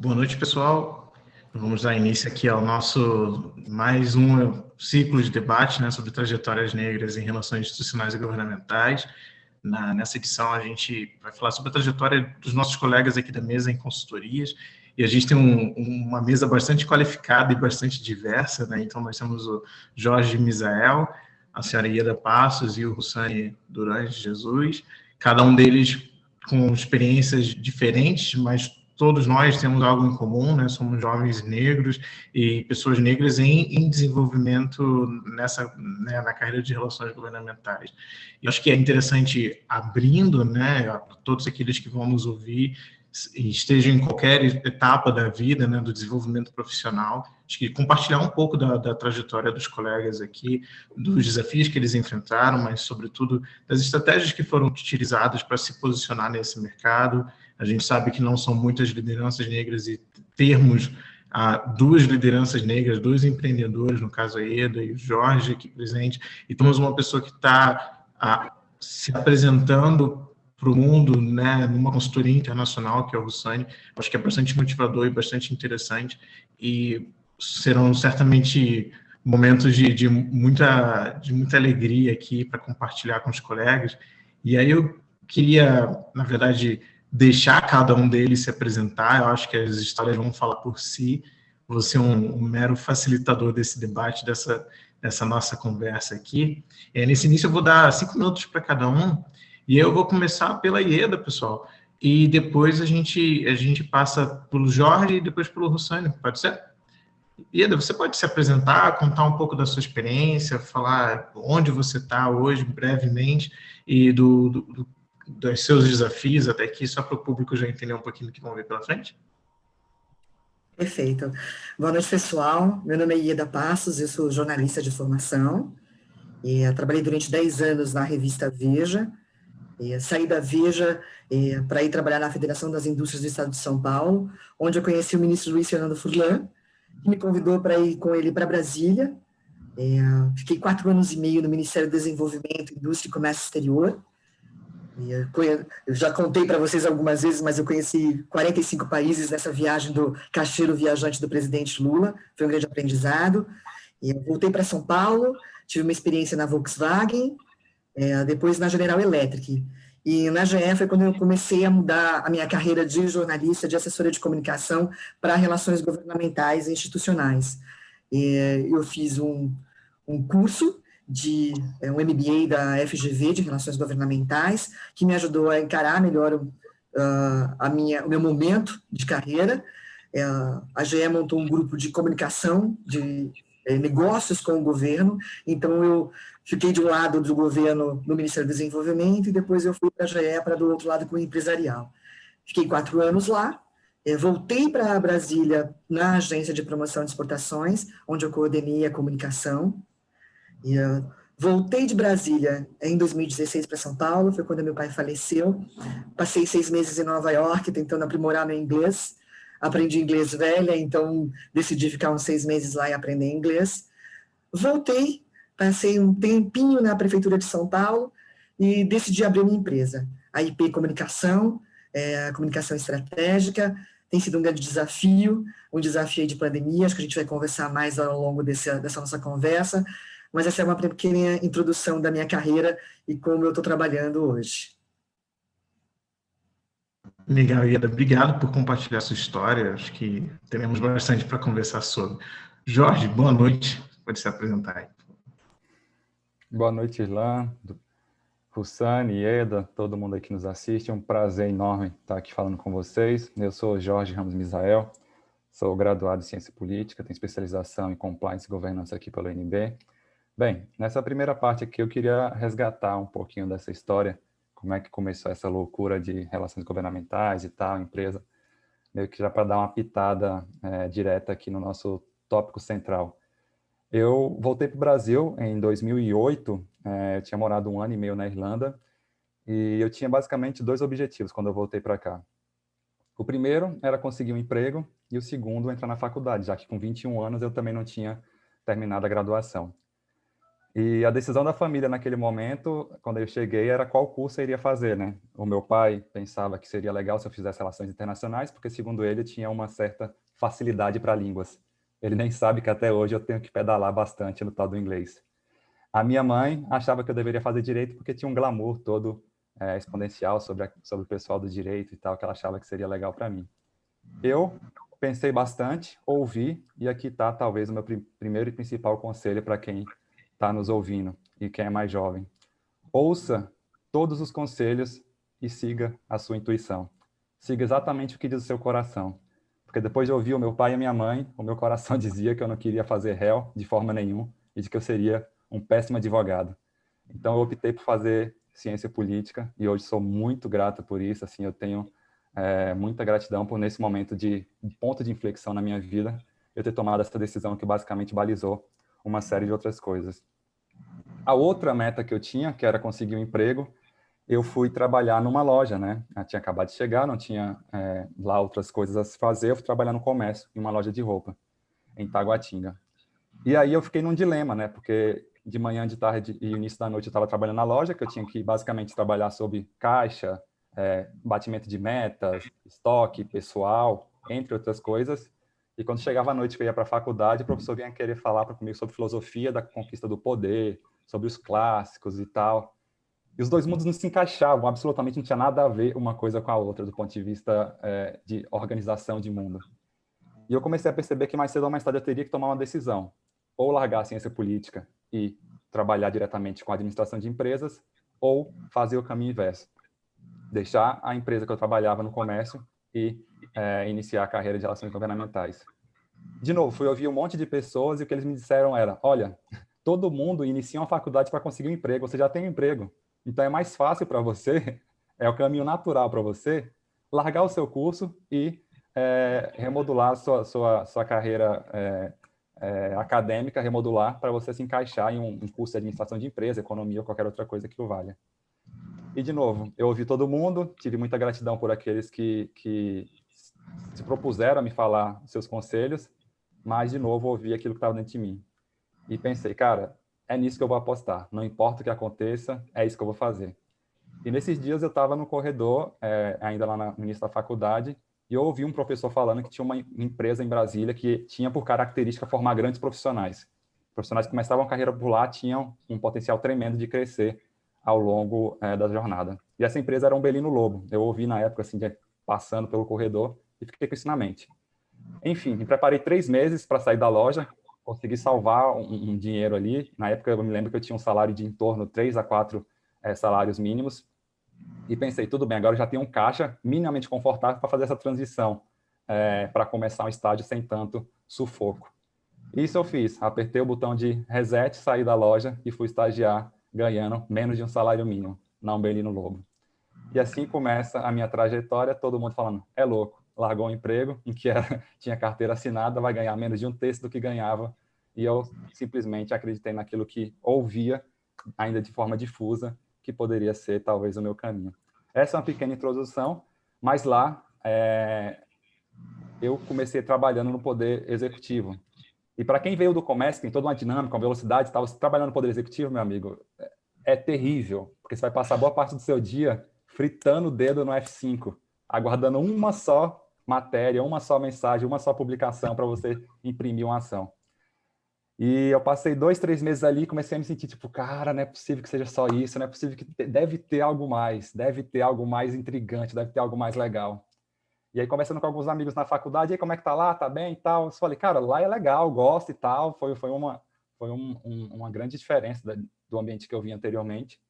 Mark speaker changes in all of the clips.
Speaker 1: Boa noite, pessoal. Vamos dar início aqui ao nosso mais um ciclo de debate, né, sobre trajetórias negras em relações institucionais e governamentais. Nessa edição, a gente vai falar sobre a trajetória dos nossos colegas aqui da mesa em consultorias, e a gente tem uma mesa bastante qualificada e bastante diversa, né? Então, nós temos o Jorge Misael, a senhora Ieda Passos e o Hussane Durante Jesus, cada um deles com experiências diferentes, mas todos nós temos algo em comum, né? Somos jovens negros e pessoas negras em desenvolvimento né, na carreira de relações governamentais. E acho que é interessante, abrindo, né, a todos aqueles que vão nos ouvir, estejam em qualquer etapa da vida, né, do desenvolvimento profissional, acho que compartilhar um pouco da trajetória dos colegas aqui, dos desafios que eles enfrentaram, mas, sobretudo, das estratégias que foram utilizadas para se posicionar nesse mercado. A gente sabe que não são muitas lideranças negras e termos duas lideranças negras, dois empreendedores, no caso a Ieda e o Jorge aqui presente, e temos uma pessoa que está se apresentando para o mundo, né, numa consultoria internacional, que é o Hussane. Acho que é bastante motivador e bastante interessante, e serão certamente momentos de muita alegria aqui para compartilhar com os colegas. E aí eu queria, na verdade, deixar cada um deles se apresentar. Eu acho que as histórias vão falar por si. Vou ser um mero facilitador desse debate, dessa nossa conversa aqui. Nesse início eu vou dar 5 minutos para cada um, e eu vou começar pela Ieda, pessoal, e depois a gente passa pelo Jorge e depois pelo Hussane, pode ser? Ieda, você pode se apresentar, contar um pouco da sua experiência, falar onde você está hoje, brevemente, e dos seus desafios até aqui, só para o público já entender um pouquinho do que vão ver pela frente?
Speaker 2: Perfeito. Boa noite, pessoal. Meu nome é Ieda Passos, eu sou jornalista de formação, e trabalhei durante 10 anos na revista Veja, e saí da Veja para ir trabalhar na Federação das Indústrias do Estado de São Paulo, onde eu conheci o ministro Luiz Fernando Furlan, que me convidou para ir com ele para Brasília. Fiquei 4 anos e meio no Ministério do Desenvolvimento, Indústria e Comércio Exterior. Eu já contei para vocês algumas vezes, mas eu conheci 45 países nessa viagem do caixeiro viajante do presidente Lula. Foi um grande aprendizado. E eu voltei para São Paulo, tive uma experiência na Volkswagen, depois na General Electric. E na GE foi quando eu comecei a mudar a minha carreira de jornalista, de assessora de comunicação para relações governamentais e institucionais. Eu fiz um curso um MBA da FGV, de Relações Governamentais, que me ajudou a encarar melhor o meu momento de carreira. A GE montou um grupo de comunicação, de negócios com o governo, então eu fiquei de um lado do governo no Ministério do Desenvolvimento e depois eu fui para a GE, para do outro lado com o empresarial. Fiquei 4 anos lá, voltei para Brasília na Agência de Promoção de Exportações, onde eu coordenei a comunicação. Voltei de Brasília em 2016 para São Paulo, foi quando meu pai faleceu. Passei 6 meses em Nova York tentando aprimorar meu inglês. Aprendi inglês velha, então decidi ficar uns 6 meses lá e aprender inglês. Voltei, passei um tempinho na Prefeitura de São Paulo e decidi abrir minha empresa, a IP Comunicação, comunicação estratégica. Tem sido um grande desafio, um desafio de pandemia, acho que a gente vai conversar mais ao longo dessa nossa conversa, mas essa é uma pequena introdução da minha carreira e como eu estou trabalhando hoje.
Speaker 1: Legal, Ieda. Obrigado por compartilhar sua história. Acho que teremos bastante para conversar sobre. Jorge, boa noite. Pode se apresentar aí.
Speaker 3: Boa noite, Islan, Hussane, Ieda, todo mundo aí que nos assiste. É um prazer enorme estar aqui falando com vocês. Eu sou Jorge Ramos Misael, sou graduado em Ciência Política, tenho especialização em Compliance e Governança aqui pela UNB. Bem, nessa primeira parte aqui eu queria resgatar um pouquinho dessa história, como é que começou essa loucura de relações governamentais e tal, empresa, meio que já para dar uma pitada direta aqui no nosso tópico central. Eu voltei para o Brasil em 2008, eu tinha morado 1 ano e meio na Irlanda, e eu tinha basicamente 2 objetivos quando eu voltei para cá. O primeiro era conseguir um emprego, e o segundo, entrar na faculdade, já que com 21 anos eu também não tinha terminado a graduação. E a decisão da família naquele momento, quando eu cheguei, era qual curso eu iria fazer, né? O meu pai pensava que seria legal se eu fizesse relações internacionais, porque, segundo ele, eu tinha uma certa facilidade para línguas. Ele nem sabe que até hoje eu tenho que pedalar bastante no tal do inglês. A minha mãe achava que eu deveria fazer direito porque tinha um glamour todo exponencial sobre o pessoal do direito e tal, que ela achava que seria legal para mim. Eu pensei bastante, ouvi, e aqui está talvez o meu primeiro e principal conselho para quem está nos ouvindo e quem é mais jovem. Ouça todos os conselhos e siga a sua intuição. Siga exatamente o que diz o seu coração. Porque depois de ouvir o meu pai e a minha mãe, o meu coração dizia que eu não queria fazer réu de forma nenhuma e de que eu seria um péssimo advogado. Então eu optei por fazer ciência política e hoje sou muito grato por isso. Assim, eu tenho muita gratidão por, nesse momento de ponto de inflexão na minha vida, eu ter tomado essa decisão que basicamente balizou uma série de outras coisas. A outra meta que eu tinha, que era conseguir um emprego, eu fui trabalhar numa loja, né? Eu tinha acabado de chegar, não tinha lá outras coisas a se fazer, eu fui trabalhar no comércio, em uma loja de roupa, em Taguatinga. E aí eu fiquei num dilema, né? Porque de manhã, de tarde e início da noite eu estava trabalhando na loja, que eu tinha que basicamente trabalhar sob caixa, batimento de metas, estoque, pessoal, entre outras coisas. E quando chegava a noite que eu ia para a faculdade, o professor vinha querer falar comigo sobre filosofia da conquista do poder, sobre os clássicos e tal. E os dois mundos não se encaixavam, absolutamente não tinha nada a ver uma coisa com a outra, do ponto de vista de organização de mundo. E eu comecei a perceber que mais cedo ou mais tarde eu teria que tomar uma decisão. Ou largar a ciência política e trabalhar diretamente com a administração de empresas, ou fazer o caminho inverso. Deixar a empresa que eu trabalhava no comércio e iniciar a carreira de relações governamentais. De novo, fui ouvir um monte de pessoas e o que eles me disseram era, olha, todo mundo inicia uma faculdade para conseguir um emprego, você já tem um emprego. Então é mais fácil para você, é o caminho natural para você, largar o seu curso e remodular a sua carreira acadêmica, remodular para você se encaixar em um curso de administração de empresa, economia ou qualquer outra coisa que o valha. E, de novo, eu ouvi todo mundo, tive muita gratidão por aqueles que se propuseram a me falar seus conselhos, mas, de novo, ouvi aquilo que estava dentro de mim. E pensei, cara, é nisso que eu vou apostar. Não importa o que aconteça, é isso que eu vou fazer. E nesses dias eu estava no corredor, ainda lá no início da faculdade, e eu ouvi um professor falando que tinha uma empresa em Brasília que tinha por característica formar grandes profissionais. Profissionais que começavam a carreira por lá tinham um potencial tremendo de crescer ao longo da jornada. E essa empresa era Umbelino Lobo. Eu ouvi na época, assim, passando pelo corredor, e fiquei com isso na mente. Enfim, me preparei 3 meses para sair da loja, consegui salvar um dinheiro ali. Na época, eu me lembro que eu tinha um salário de em torno de 3 a 4 salários mínimos. E pensei, tudo bem, agora eu já tenho um caixa minimamente confortável para fazer essa transição, para começar um estágio sem tanto sufoco. Isso eu fiz, apertei o botão de reset, saí da loja e fui estagiar ganhando menos de um salário mínimo na Umbelino Lobo. E assim começa a minha trajetória, todo mundo falando, é louco, largou um emprego em que tinha carteira assinada, vai ganhar menos de um terço do que ganhava. E eu simplesmente acreditei naquilo que ouvia, ainda de forma difusa, que poderia ser talvez o meu caminho. Essa é uma pequena introdução, mas lá eu comecei trabalhando no poder executivo. E para quem veio do comércio, tem toda uma dinâmica, uma velocidade e tal, você trabalhando no poder executivo, meu amigo, é terrível, porque você vai passar boa parte do seu dia fritando o dedo no F5, aguardando uma só matéria, uma só mensagem, uma só publicação para você imprimir uma ação. E eu passei 2, 3 meses ali e comecei a me sentir tipo, cara, não é possível que seja só isso, não é possível que deve ter algo mais intrigante, deve ter algo mais legal. E aí, conversando com alguns amigos na faculdade, e aí, como é que tá lá? Tá bem e tal? Eu falei, cara, lá é legal, gosto e tal. Foi uma grande diferença do ambiente que eu vi anteriormente.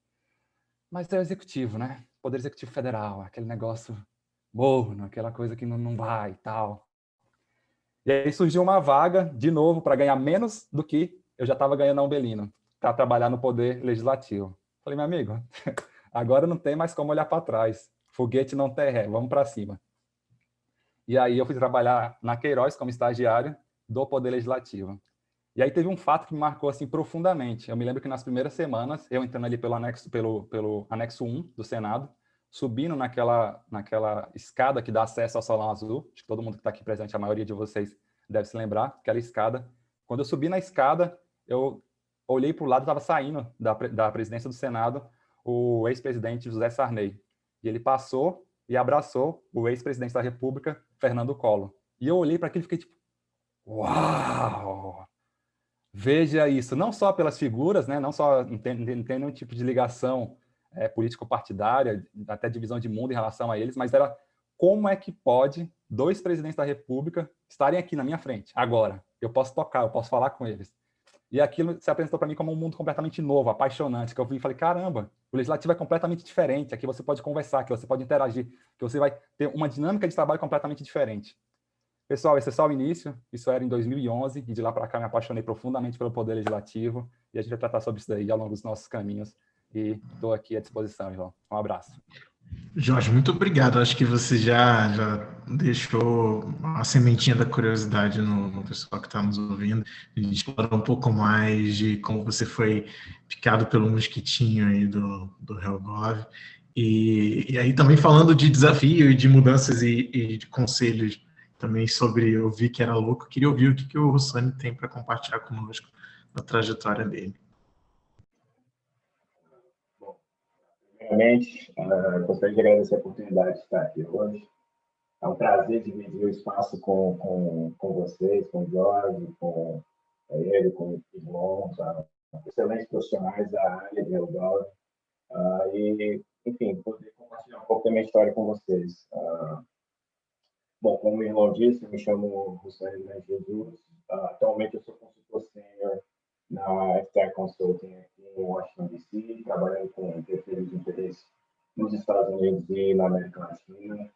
Speaker 3: Mas é o executivo, né? Poder Executivo Federal, aquele negócio morno, aquela coisa que não vai e tal. E aí surgiu uma vaga, de novo, para ganhar menos do que eu já estava ganhando na Umbelino, para trabalhar no Poder Legislativo. Falei, meu amigo, agora não tem mais como olhar para trás. Foguete não tem ré, vamos para cima. E aí eu fui trabalhar na Queiroz como estagiário do Poder Legislativo. E aí teve um fato que me marcou assim profundamente. Eu me lembro que nas primeiras semanas, eu entrando ali pelo anexo 1 do Senado, subindo naquela escada que dá acesso ao Salão Azul, acho que todo mundo que está aqui presente, a maioria de vocês deve se lembrar, aquela escada. Quando eu subi na escada, eu olhei para o lado, estava saindo da presidência do Senado o ex-presidente José Sarney. E ele passou e abraçou o ex-presidente da República, Fernando Collor. E eu olhei para aquilo e fiquei tipo, uau! Veja isso, não só pelas figuras, né? Não só não tem nenhum tipo de ligação político-partidária, até divisão de mundo em relação a eles, mas era como é que pode 2 presidentes da República estarem aqui na minha frente, agora. Eu posso tocar, eu posso falar com eles. E aquilo se apresentou para mim como um mundo completamente novo, apaixonante, que eu vi e falei, caramba, o legislativo é completamente diferente, aqui você pode conversar, aqui você pode interagir, que você vai ter uma dinâmica de trabalho completamente diferente. Pessoal, esse é só o início, isso era em 2011, e de lá para cá me apaixonei profundamente pelo Poder Legislativo, e a gente vai tratar sobre isso daí ao longo dos nossos caminhos, e estou aqui à disposição, João. Um abraço.
Speaker 1: Jorge, muito obrigado. Acho que você já deixou a sementinha da curiosidade no pessoal que está nos ouvindo. A gente explorou um pouco mais de como você foi picado pelo mosquitinho aí do Helgov. E aí também falando de desafio e de mudanças e de conselhos também sobre ouvir que era louco, queria ouvir o que o Rossani tem para compartilhar conosco da trajetória dele.
Speaker 4: Primeiramente, gostaria de agradecer a oportunidade de estar aqui hoje. É um prazer dividir o espaço com vocês, com o Jorge, com ele, com o João, excelentes profissionais da área de Eldorado. E, enfim, poder compartilhar um pouco da minha história com vocês. Bom, como o irmão disse, eu me chamo Rossani Jesus. Atualmente eu sou consultor sênior na FTI Consulting aqui em Washington, D.C., trabalhando com perfis de interesse nos Estados Unidos e na América Latina.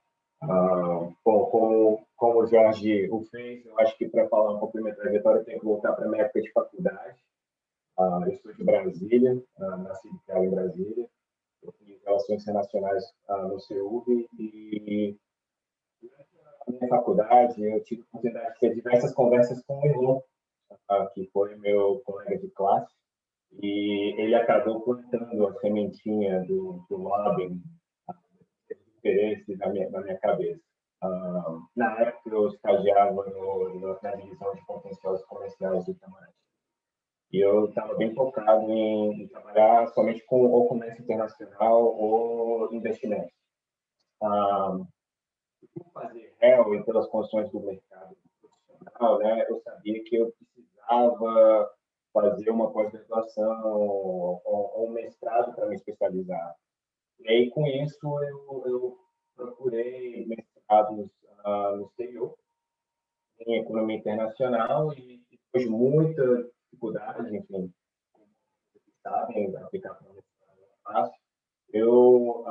Speaker 4: Bom, como o Jorge o fez, eu acho que para falar um pouco da minha trajetória, eu tenho que voltar para a minha época de faculdade. Eu sou de Brasília, nasci e criado em Brasília. Eu fiz Relações Internacionais no CEUB e na minha faculdade eu tive a oportunidade de ter diversas conversas com o irmão, que foi meu colega de classe, e ele acabou plantando a sementinha do lobbying, de interesse na minha cabeça. Na época, eu estagiava na divisão de contenciosos comerciais do Itamaraty. E eu estava bem focado em trabalhar somente com o comércio internacional ou investimentos. Por fazer réu e pelas condições do mercado profissional, né, eu sabia que eu precisava fazer uma pós-graduação ou um mestrado para me especializar. E aí, com isso, eu procurei mestrados no exterior, em economia internacional, e depois de muita dificuldade, enfim, sabem, aplicar para o mestrado é fácil, eu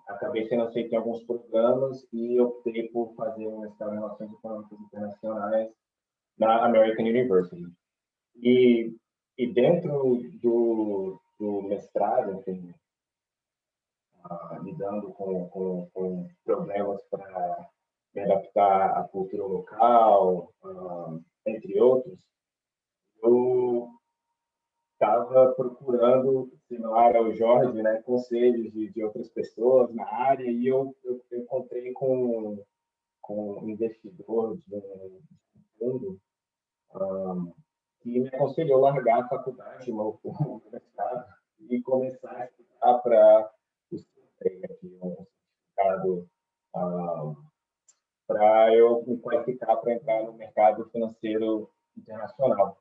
Speaker 4: acabei sendo aceito em alguns programas e optei por fazer um mestrado em Relações Econômicas Internacionais na American University. E dentro do mestrado, enfim, lidando com problemas para me adaptar à cultura local, entre outros, eu estava procurando, similar ao Jorge, né, conselhos de outras pessoas na área, e eu encontrei com um investidor de um fundo que me aconselhou a largar a faculdade, o mestrado, e começar a estudar para o um certificado para eu me qualificar para entrar no mercado financeiro internacional.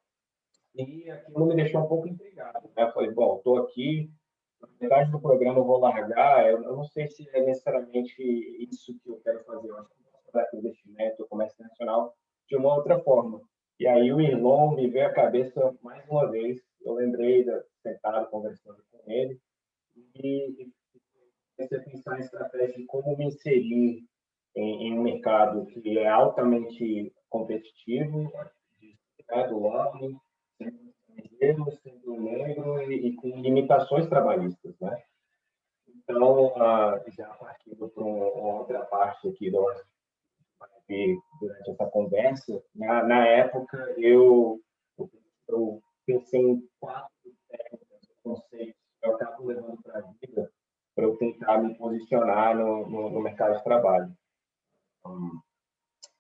Speaker 4: E aquilo me deixou um pouco intrigado, né? Eu falei, bom, estou aqui, na metade do programa eu vou largar, eu não sei se é necessariamente isso que eu quero fazer, eu acho que eu posso fazer investimento, comércio internacional, de uma outra forma. E aí o irmão me veio à cabeça mais uma vez, eu lembrei, sentado, conversando com ele, e comecei a pensar em estratégia de como me inserir em um mercado que é altamente competitivo, do lobbying, sendo negro e com limitações trabalhistas, né? Então, já partindo para uma outra parte aqui durante essa conversa, na época eu pensei em 4 técnicas, conceitos que eu acabo levando para a vida para eu tentar me posicionar no mercado de trabalho.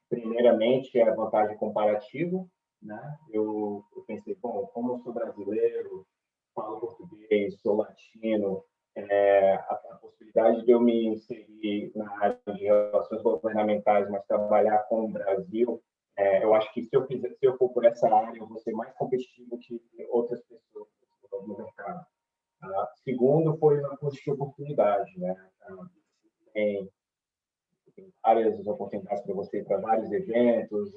Speaker 4: Primeiramente, a vantagem comparativa, né? Eu pensei, bom, como eu sou brasileiro, falo português, sou latino, a possibilidade de eu me inserir na área de relações governamentais, mas trabalhar com o Brasil, eu acho que se eu for por essa área, eu vou ser mais competitivo que outras pessoas no mercado. Segundo, foi uma custo de oportunidade, né? Tem várias oportunidades para você ir para vários eventos,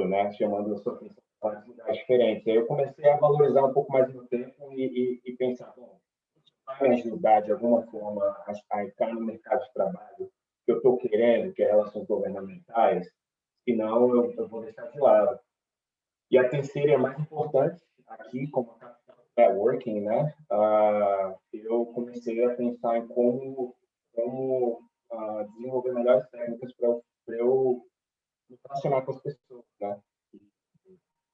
Speaker 4: né? Chamando a sua atenção para vários lugares diferentes. Aí eu comecei a valorizar um pouco mais o meu tempo e pensar, bom, vai me ajudar de alguma forma a entrar no mercado de trabalho que eu estou querendo, que é relações governamentais, senão eu vou deixar de lado. E a terceira é mais importante, aqui, como networking, né? Eu comecei a pensar em como desenvolver melhores técnicas para eu me relacionar com as pessoas, né?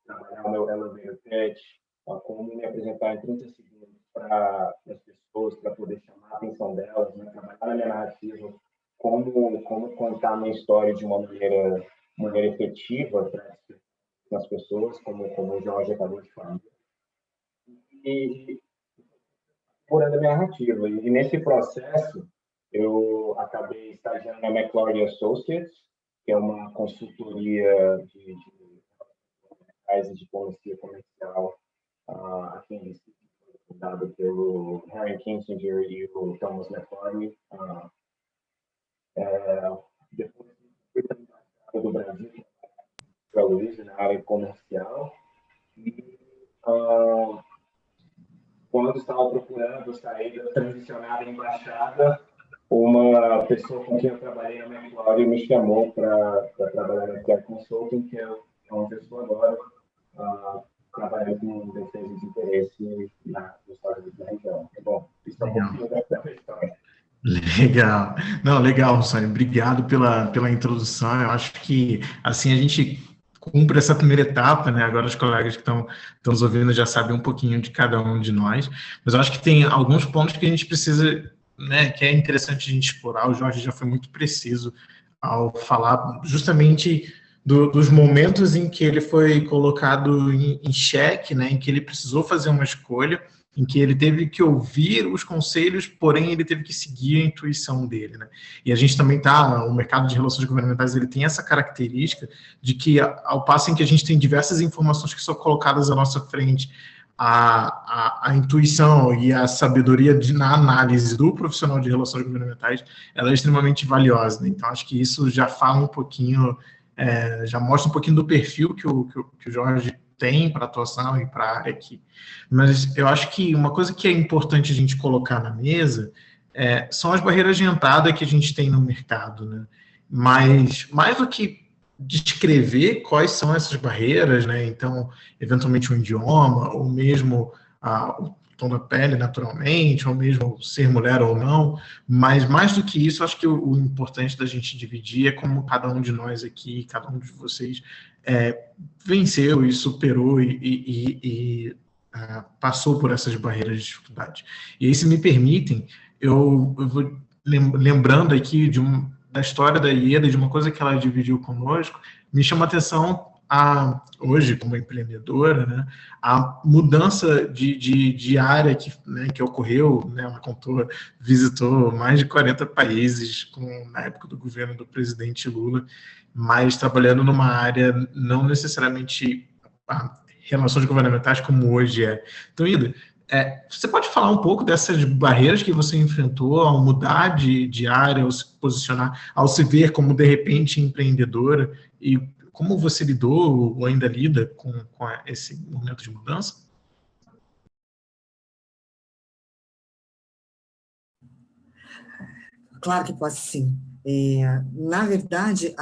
Speaker 4: Trabalhar o meu elevator pitch, como me apresentar em 30 segundos para as pessoas, para poder chamar a atenção delas, né? Trabalhar na minha narrativa, como contar a minha história de uma maneira efetiva para as pessoas, como o Jorge acabou de falar. E explorando a minha narrativa. E nesse processo, eu acabei estagiando na McClory Associates, que é uma consultoria de diplomacia comercial aqui em Recife, fundada pelo Henry Kissinger e o Thomas McClory. Depois fui para do Brasil para Luiz na área comercial e quando estava procurando sair transicionar em embaixada, uma pessoa com quem eu trabalhei na McClory me chamou para trabalhar na Tech Consulting, que é onde eu estou agora, trabalhando com defesa de interesse nos Estados Unidos da região. Bom, isso é um pouquinho da história.
Speaker 1: Legal. Não, legal, Sônia. Obrigado pela introdução. Eu acho que, assim, a gente cumpre essa primeira etapa, né? Agora os colegas que estão nos ouvindo já sabem um pouquinho de cada um de nós, mas eu acho que tem alguns pontos que a gente precisa, né, que é interessante a gente explorar. O Jorge já foi muito preciso ao falar justamente dos momentos em que ele foi colocado em xeque, né, em que ele precisou fazer uma escolha, em que ele teve que ouvir os conselhos, porém ele teve que seguir a intuição dele, né? E a gente também o mercado de relações governamentais, ele tem essa característica de que, ao passo em que a gente tem diversas informações que são colocadas à nossa frente, a intuição e a sabedoria na análise do profissional de relações governamentais, ela é extremamente valiosa, né? Então, acho que isso já fala um pouquinho, já mostra um pouquinho do perfil que o Jorge tem para atuação e para a área aqui. Mas eu acho que uma coisa que é importante a gente colocar na mesa são as barreiras de entrada que a gente tem no mercado, né? Mas, mais do que descrever quais são essas barreiras, né? Então, eventualmente um idioma, ou mesmo o tom da pele, naturalmente, ou mesmo ser mulher ou não, mas mais do que isso, acho que o importante da gente dividir é como cada um de nós aqui, cada um de vocês venceu e superou e passou por essas barreiras de dificuldade. E aí, se me permitem, eu vou lembrando aqui da história da Ieda, de uma coisa que ela dividiu conosco, me chama a atenção hoje, como empreendedora, né, a mudança de área que ocorreu, né, ela visitou mais de 40 países na época do governo do presidente Lula, mas trabalhando numa área não necessariamente relações governamentais como hoje é. Então, Ieda, você pode falar um pouco dessas barreiras que você enfrentou ao mudar de área, ao se posicionar, ao se ver como, de repente, empreendedora, e como você lidou ou ainda lida com esse momento de mudança?
Speaker 2: Claro que posso, sim. Na verdade,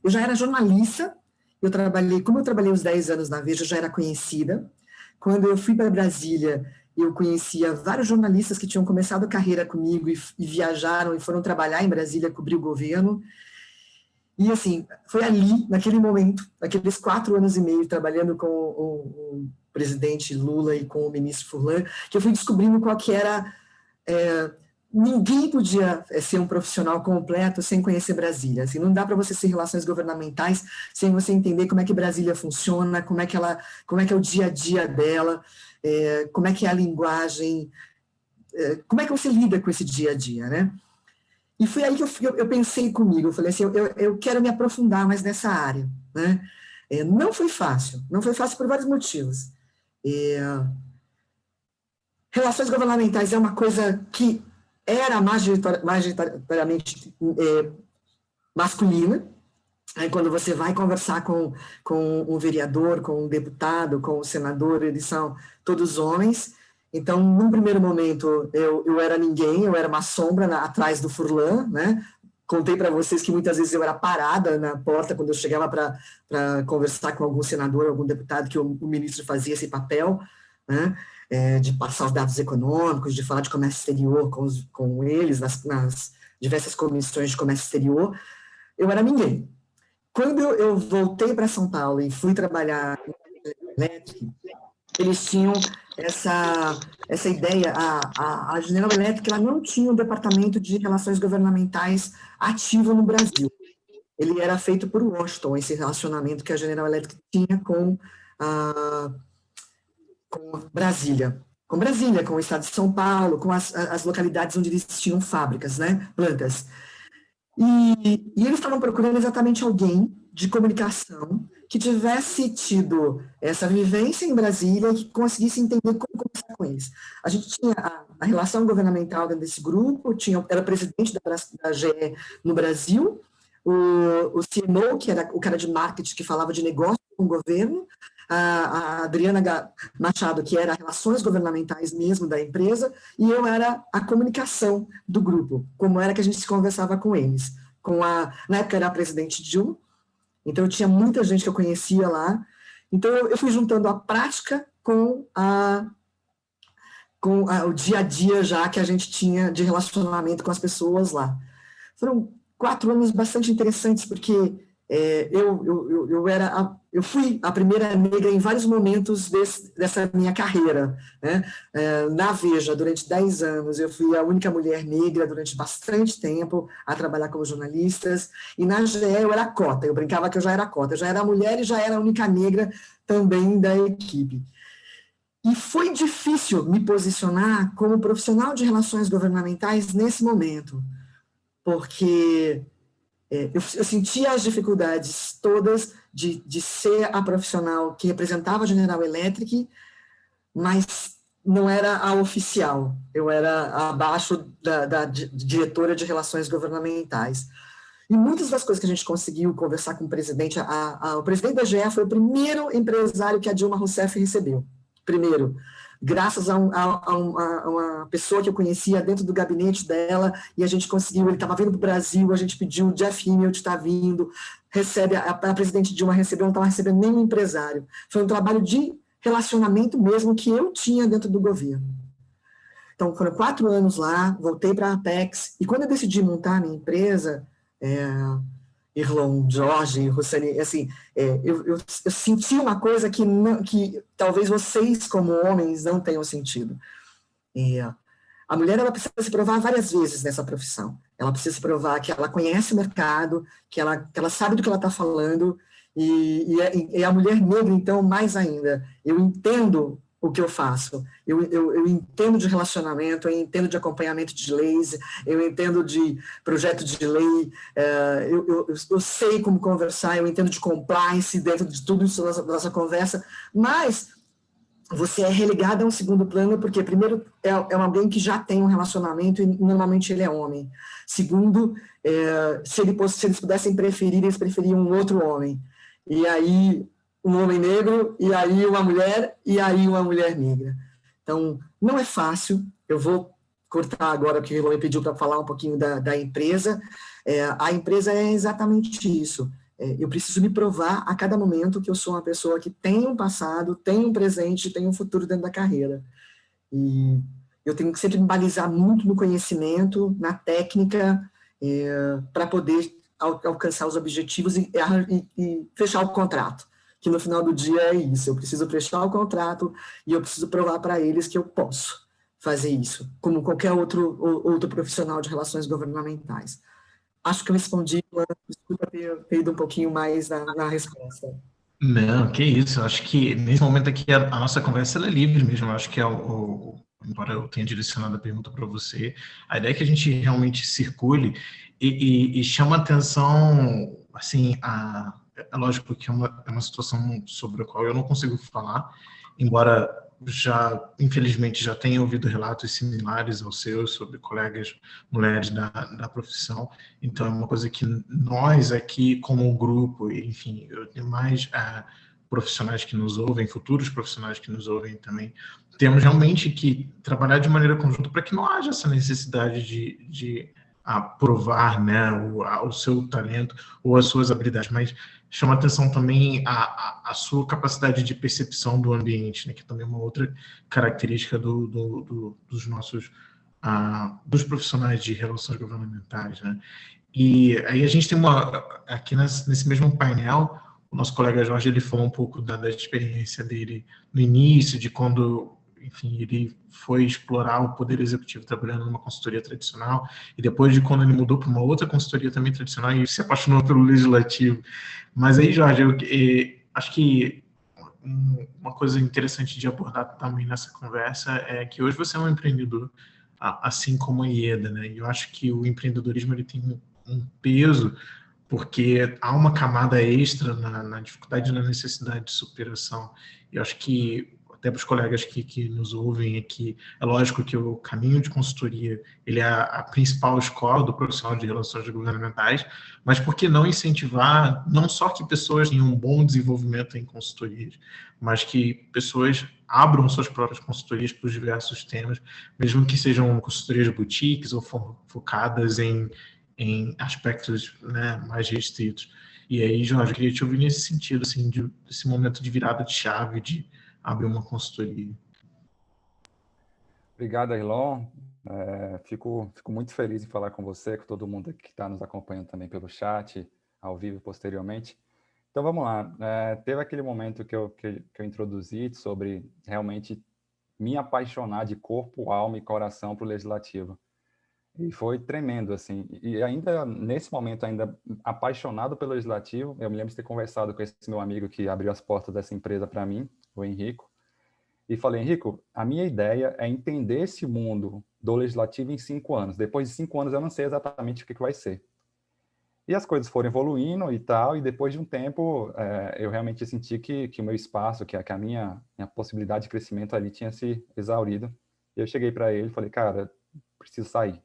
Speaker 2: eu já era jornalista, como eu trabalhei uns 10 anos na Veja, eu já era conhecida. Quando eu fui para Brasília, eu conhecia vários jornalistas que tinham começado a carreira comigo e viajaram e foram trabalhar em Brasília, cobrir o governo. E, assim, foi ali, naquele momento, naqueles 4 anos e meio, trabalhando com o presidente Lula e com o ministro Furlan, que eu fui descobrindo qual que era ninguém podia ser um profissional completo sem conhecer Brasília. Assim, não dá para você ser relações governamentais sem você entender como é que Brasília funciona, como é que é o dia a dia dela, como é que é a linguagem, como é que você lida com esse dia a dia, né? E foi aí que eu pensei comigo, eu falei assim, eu quero me aprofundar mais nessa área, né? Não foi fácil por vários motivos. Relações governamentais é uma coisa que era majoritariamente masculina. Aí, quando você vai conversar com um vereador, com um deputado, com um senador, eles são todos homens. Então, num primeiro momento, eu era ninguém, eu era uma sombra atrás do Furlan, né? Contei para vocês que muitas vezes eu era parada na porta quando eu chegava para conversar com algum senador, algum deputado, que o ministro fazia esse papel, né? De passar os dados econômicos, de falar de comércio exterior com eles, nas diversas comissões de comércio exterior. Eu era ninguém. Quando eu voltei para São Paulo e fui trabalhar em elétrica, eles tinham essa ideia, a General Electric, ela não tinha um departamento de relações governamentais ativo no Brasil. Ele era feito por Washington, esse relacionamento que a General Electric tinha com Brasília, com o estado de São Paulo, com as localidades onde eles tinham fábricas, né, plantas. E eles estavam procurando exatamente alguém de comunicação que tivesse tido essa vivência em Brasília e que conseguisse entender como conversar com eles. A gente tinha a relação governamental dentro desse grupo, era presidente da GE no Brasil, o CMO, que era o cara de marketing que falava de negócio com o governo, a Adriana Machado, que era relações governamentais mesmo da empresa, e eu era a comunicação do grupo, como era que a gente se conversava com eles. Na época era a presidente Dilma, então eu tinha muita gente que eu conhecia lá, então eu fui juntando a prática com o dia a dia já que a gente tinha de relacionamento com as pessoas lá. Foram 4 anos bastante interessantes, porque eu fui a primeira negra em vários momentos dessa minha carreira, né? Na Veja, durante 10 anos, eu fui a única mulher negra durante bastante tempo a trabalhar como jornalistas, e na GE eu era cota, eu brincava que eu já era cota, eu já era mulher e já era a única negra também da equipe. E foi difícil me posicionar como profissional de relações governamentais nesse momento, porque eu sentia as dificuldades todas de ser a profissional que representava a General Electric, mas não era a oficial, eu era abaixo da diretora de relações governamentais. E muitas das coisas que a gente conseguiu conversar com o presidente, o presidente da GE foi o primeiro empresário que a Dilma Rousseff recebeu, primeiro, graças a uma pessoa que eu conhecia dentro do gabinete dela, e a gente conseguiu, ele estava vindo para o Brasil, a gente pediu, o Jeff Immelt está vindo, a presidente Dilma recebeu, não estava recebendo nenhum empresário. Foi um trabalho de relacionamento mesmo que eu tinha dentro do governo. Então, foram 4 anos lá, voltei para a Apex, e quando eu decidi montar a minha empresa, Irlon, Jorge, Rossani, assim, eu senti uma coisa que talvez vocês, como homens, não tenham sentido. A mulher, ela precisa se provar várias vezes nessa profissão. Ela precisa se provar que ela conhece o mercado, que ela sabe do que ela está falando, e a mulher negra, então, mais ainda. Eu entendo o que eu faço. Eu entendo de relacionamento, eu entendo de acompanhamento de leis, eu entendo de projeto de lei, eu sei como conversar, eu entendo de compliance dentro de tudo isso da nossa conversa, mas você é relegado a um segundo plano, porque primeiro é alguém que já tem um relacionamento e normalmente ele é homem. Segundo, se eles pudessem preferir, eles preferiam um outro homem. E aí um homem negro, e aí uma mulher, e aí uma mulher negra. Então, não é fácil. Eu vou cortar agora, porque o Elon me pediu para falar um pouquinho da empresa. A empresa é exatamente isso. Eu preciso me provar a cada momento que eu sou uma pessoa que tem um passado, tem um presente, tem um futuro dentro da carreira. E eu tenho que sempre me balizar muito no conhecimento, na técnica, para poder alcançar os objetivos e fechar o contrato. Que no final do dia é isso, eu preciso fechar o contrato e eu preciso provar para eles que eu posso fazer isso, como qualquer outro profissional de relações governamentais. Acho que eu respondi, desculpa ter ido um pouquinho mais na resposta.
Speaker 1: Não, que isso. Eu acho que nesse momento aqui a nossa conversa ela é livre mesmo. Eu acho que embora eu tenha direcionado a pergunta para você, a ideia é que a gente realmente circule e chama atenção, assim, é lógico que é uma situação sobre a qual eu não consigo falar, embora infelizmente, já tenha ouvido relatos similares aos seus sobre colegas mulheres da profissão. Então, é uma coisa que nós aqui, como um grupo, enfim, eu tenho mais profissionais que nos ouvem, futuros profissionais que nos ouvem também, temos realmente que trabalhar de maneira conjunta para que não haja essa necessidade de provar, né, o seu talento ou as suas habilidades, mas chama atenção também a sua capacidade de percepção do ambiente, né, que também é uma outra característica dos nossos dos profissionais de relações governamentais, né? E aí a gente tem aqui nesse mesmo painel, o nosso colega Jorge, ele falou um pouco da experiência dele no início, de quando, enfim, ele foi explorar o poder executivo trabalhando numa consultoria tradicional, e depois de quando ele mudou para uma outra consultoria também tradicional e se apaixonou pelo legislativo. Mas aí, Jorge, eu acho que uma coisa interessante de abordar também nessa conversa é que hoje você é um empreendedor, assim como a Ieda, né? E eu acho que o empreendedorismo ele tem um peso porque há uma camada extra na dificuldade e na necessidade de superação. Eu acho que, até para os colegas que nos ouvem aqui, é lógico que o caminho de consultoria ele é a principal escola do profissional de relações governamentais, mas por que não incentivar, não só que pessoas tenham um bom desenvolvimento em consultorias, mas que pessoas abram suas próprias consultorias para os diversos temas, mesmo que sejam consultorias boutiques ou focadas em aspectos, né, mais restritos. E aí, Jorge, eu queria te ouvir nesse sentido, assim, desse momento de virada de chave, de abrir uma consultoria.
Speaker 3: Obrigado, Ailon. Fico muito feliz em falar com você, com todo mundo que está nos acompanhando também pelo chat, ao vivo posteriormente. Então, vamos lá. Teve aquele momento que eu introduzi sobre realmente me apaixonar de corpo, alma e coração para o legislativo. E foi tremendo, assim. E ainda, nesse momento, ainda apaixonado pelo legislativo, eu me lembro de ter conversado com esse meu amigo que abriu as portas dessa empresa para mim, o Henrico, e falei, Henrico, a minha ideia é entender esse mundo do legislativo em 5 anos. Depois de 5 anos, eu não sei exatamente o que vai ser. E as coisas foram evoluindo e tal, e depois de um tempo, eu realmente senti que o meu espaço, que a minha possibilidade de crescimento ali tinha se exaurido. E eu cheguei para ele e falei, cara, preciso sair.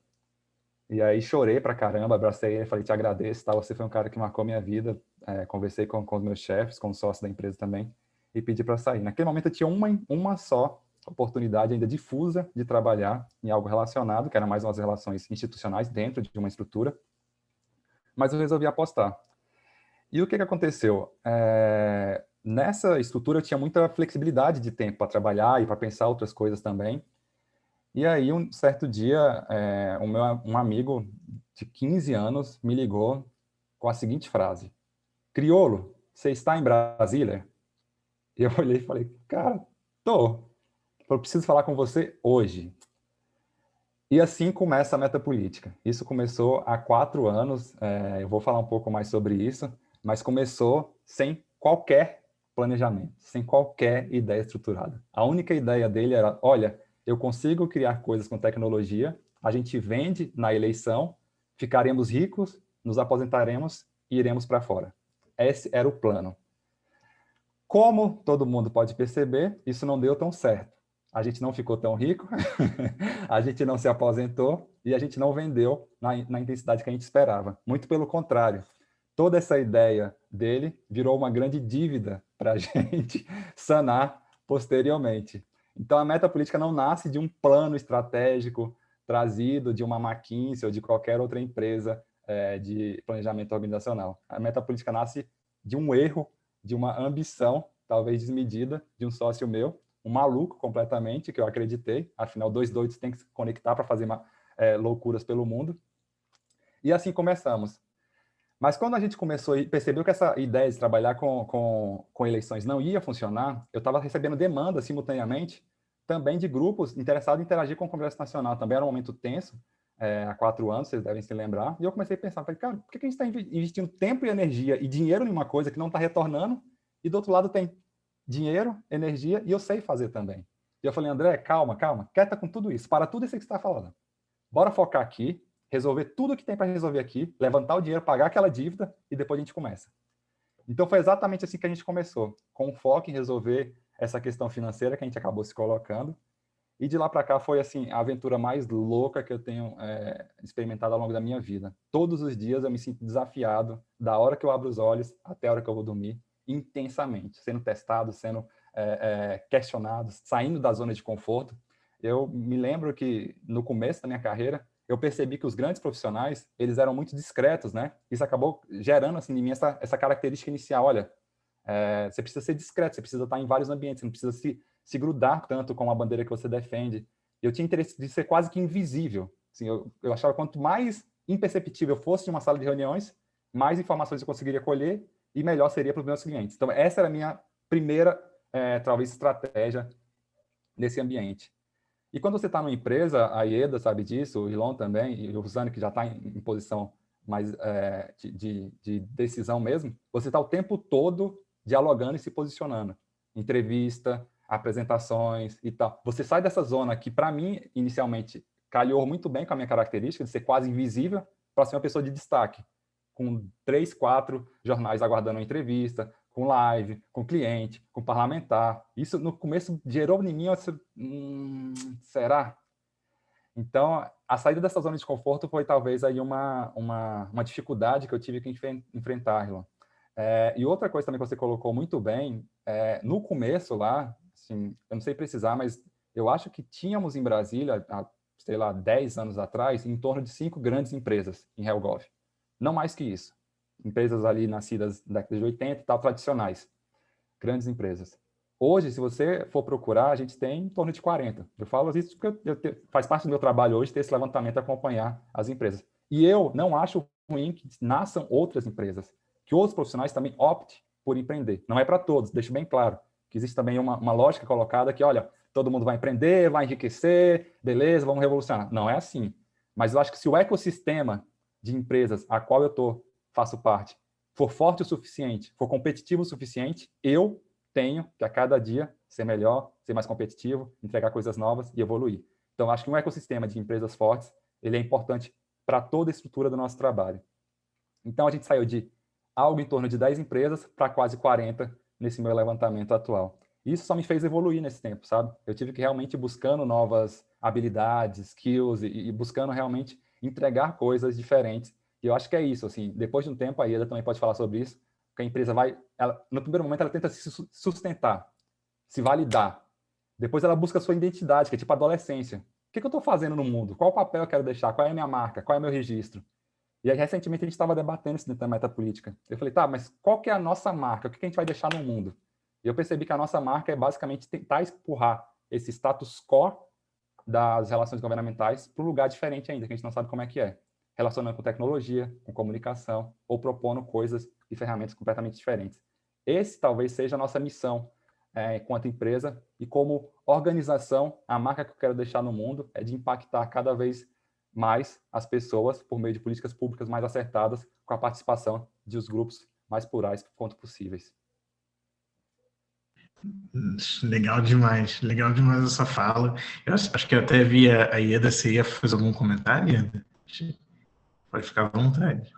Speaker 3: E aí chorei pra caramba, abracei ele, falei, te agradeço, tá? Você foi um cara que marcou minha vida. Conversei com os meus chefes, com os sócios da empresa também, e pedi para sair. Naquele momento eu tinha uma só oportunidade ainda difusa de trabalhar em algo relacionado, que era mais umas relações institucionais dentro de uma estrutura, mas eu resolvi apostar. E o que aconteceu? Nessa estrutura eu tinha muita flexibilidade de tempo para trabalhar e para pensar outras coisas também. E aí, um certo dia, um amigo de 15 anos me ligou com a seguinte frase: Criolo, você está em Brasília? E eu olhei e falei, cara, tô. Eu preciso falar com você hoje. E assim começa a Metapolítica. Isso começou há 4 anos, eu vou falar um pouco mais sobre isso, mas começou sem qualquer planejamento, sem qualquer ideia estruturada. A única ideia dele era, olha, eu consigo criar coisas com tecnologia, a gente vende na eleição, ficaremos ricos, nos aposentaremos e iremos para fora. Esse era o plano. Como todo mundo pode perceber, isso não deu tão certo. A gente não ficou tão rico, a gente não se aposentou e a gente não vendeu na intensidade que a gente esperava. Muito pelo contrário. Toda essa ideia dele virou uma grande dívida para a gente sanar posteriormente. Então, a metapolítica não nasce de um plano estratégico trazido de uma McKinsey ou de qualquer outra empresa de planejamento organizacional. A metapolítica nasce de um erro, de uma ambição, talvez desmedida, de um sócio meu, um maluco completamente, que eu acreditei. Afinal, 2 doidos têm que se conectar para fazer loucuras pelo mundo. E assim começamos. Mas quando a gente começou e percebeu que essa ideia de trabalhar com eleições não ia funcionar, eu estava recebendo demanda simultaneamente, também de grupos interessados em interagir com o Congresso Nacional. Também era um momento tenso, há 4 anos, vocês devem se lembrar. E eu comecei a pensar, falei, cara, por que a gente está investindo tempo e energia e dinheiro em uma coisa que não está retornando? E do outro lado tem dinheiro, energia, e eu sei fazer também. E eu falei, André, calma, quieta com tudo isso, para tudo isso que você está falando. Bora focar aqui, resolver tudo que tem para resolver aqui, levantar o dinheiro, pagar aquela dívida, e depois a gente começa. Então foi exatamente assim que a gente começou, com foco em resolver essa questão financeira que a gente acabou se colocando. E de lá para cá foi assim a aventura mais louca que eu tenho experimentado ao longo da minha vida. Todos os dias eu me sinto desafiado, da hora que eu abro os olhos até a hora que eu vou dormir, intensamente, sendo testado, sendo questionado, saindo da zona de conforto. Eu me lembro que no começo da minha carreira eu percebi que os grandes profissionais, eles eram muito discretos, né? Isso acabou gerando assim em mim essa característica inicial. Olha, você precisa ser discreto, você precisa estar em vários ambientes, você não precisa se grudar tanto com a bandeira que você defende. Eu tinha interesse de ser quase que invisível. Assim, eu achava que quanto mais imperceptível eu fosse em uma sala de reuniões, mais informações eu conseguiria colher e melhor seria para os meus clientes. Então, essa era a minha primeira, talvez, estratégia nesse ambiente. E quando você está numa empresa, a Ieda sabe disso, o Ilon também, e o Rosane, que já está em posição mais de decisão mesmo, você está o tempo todo dialogando e se posicionando. Entrevista, apresentações e tal. Você sai dessa zona que, para mim, inicialmente, calhou muito bem com a minha característica de ser quase invisível para ser uma pessoa de destaque, com 3, 4 jornais aguardando uma entrevista, com live, com cliente, com parlamentar. Isso, no começo, gerou em mim, será? Então, a saída dessa zona de conforto foi, talvez, aí uma dificuldade que eu tive que enfrentar, Ilon. E outra coisa também que você colocou muito bem, no começo lá, assim, eu não sei precisar, mas eu acho que tínhamos em Brasília, há, sei lá, 10 anos atrás, em torno de 5 grandes empresas em HelpGov. Não mais que isso. Empresas ali nascidas da década de 80 e tal, tradicionais. Grandes empresas. Hoje, se você for procurar, a gente tem em torno de 40. Eu falo isso porque faz parte do meu trabalho hoje ter esse levantamento e acompanhar as empresas. E eu não acho ruim que nasçam outras empresas, que outros profissionais também optem por empreender. Não é para todos, deixo bem claro, que existe também uma lógica colocada que, olha, todo mundo vai empreender, vai enriquecer, beleza, vamos revolucionar. Não é assim. Mas eu acho que se o ecossistema de empresas a qual eu faço parte for forte o suficiente, for competitivo o suficiente, eu tenho que a cada dia ser melhor, ser mais competitivo, entregar coisas novas e evoluir. Então, acho que um ecossistema de empresas fortes, ele é importante para toda a estrutura do nosso trabalho. Então, a gente saiu de algo em torno de 10 empresas para quase 40 nesse meu levantamento atual. Isso só me fez evoluir nesse tempo, sabe? Eu tive que realmente ir buscando novas habilidades, skills e buscando realmente entregar coisas diferentes. E eu acho que é isso, assim, depois de um tempo, a Ieda também pode falar sobre isso, que a empresa no primeiro momento, ela tenta se sustentar, se validar. Depois ela busca a sua identidade, que é tipo a adolescência. O que eu estou fazendo no mundo? Qual papel eu quero deixar? Qual é a minha marca? Qual é o meu registro? E aí, recentemente, a gente estava debatendo isso dentro da metapolítica. Eu falei, tá, mas qual que é a nossa marca? O que a gente vai deixar no mundo? E eu percebi que a nossa marca é basicamente tentar empurrar esse status quo das relações governamentais para um lugar diferente ainda, que a gente não sabe como é que é. Relacionando com tecnologia, com comunicação, ou propondo coisas e ferramentas completamente diferentes. Esse talvez seja a nossa missão enquanto empresa, e como organização, a marca que eu quero deixar no mundo é de impactar cada vez mais as pessoas por meio de políticas públicas mais acertadas, com a participação de os grupos mais plurais quanto possíveis.
Speaker 1: Legal demais essa fala. Eu acho que eu até vi a Ieda, você ia fazer algum comentário, Ieda? Pode ficar à vontade.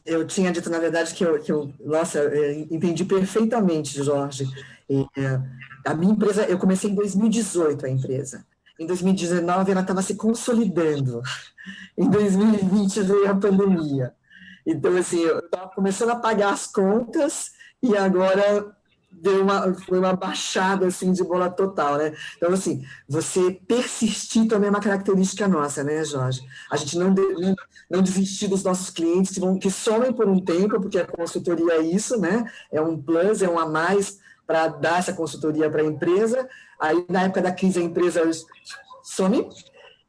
Speaker 2: Eu tinha dito, na verdade, nossa, eu entendi perfeitamente, Jorge. A minha empresa, eu comecei em 2018, a empresa. Em 2019, ela estava se consolidando. Em 2020, veio a pandemia. Então, assim, eu estava começando a pagar as contas e agora foi uma baixada, assim, de bola total, né? Então, assim, você persistir também é uma característica nossa, né, Jorge? A gente não desistir dos nossos clientes que somem por um tempo, porque a consultoria é isso, né? É um plus, é um a mais para dar essa consultoria para a empresa. Aí, na época da crise, a empresa some,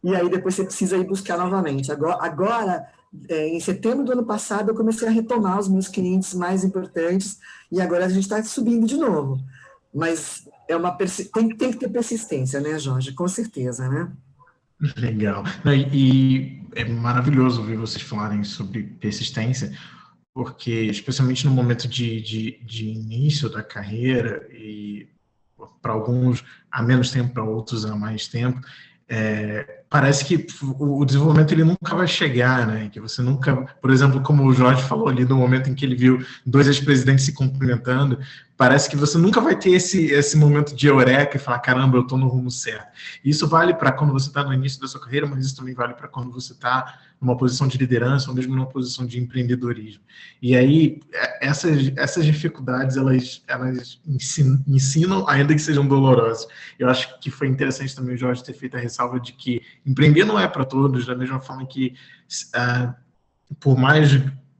Speaker 2: e aí depois você precisa ir buscar novamente. Agora, em setembro do ano passado, eu comecei a retomar os meus clientes mais importantes, e agora a gente está subindo de novo. Mas tem que ter persistência, né, Jorge? Com certeza, né?
Speaker 1: Legal. E é maravilhoso ouvir vocês falarem sobre persistência, porque, especialmente no momento de início da carreira, e para alguns há menos tempo, para outros há mais tempo, parece que o desenvolvimento ele nunca vai chegar, né? Que você nunca, por exemplo, como o Jorge falou ali no momento em que ele viu dois ex-presidentes se cumprimentando, parece que você nunca vai ter esse momento de eureka e falar, caramba, eu estou no rumo certo. Isso vale para quando você está no início da sua carreira, mas isso também vale para quando você está numa posição de liderança ou mesmo numa posição de empreendedorismo. E aí, essas dificuldades, elas ensinam, ainda que sejam dolorosas. Eu acho que foi interessante também o Jorge ter feito a ressalva de que empreender não é para todos, da mesma forma que, por mais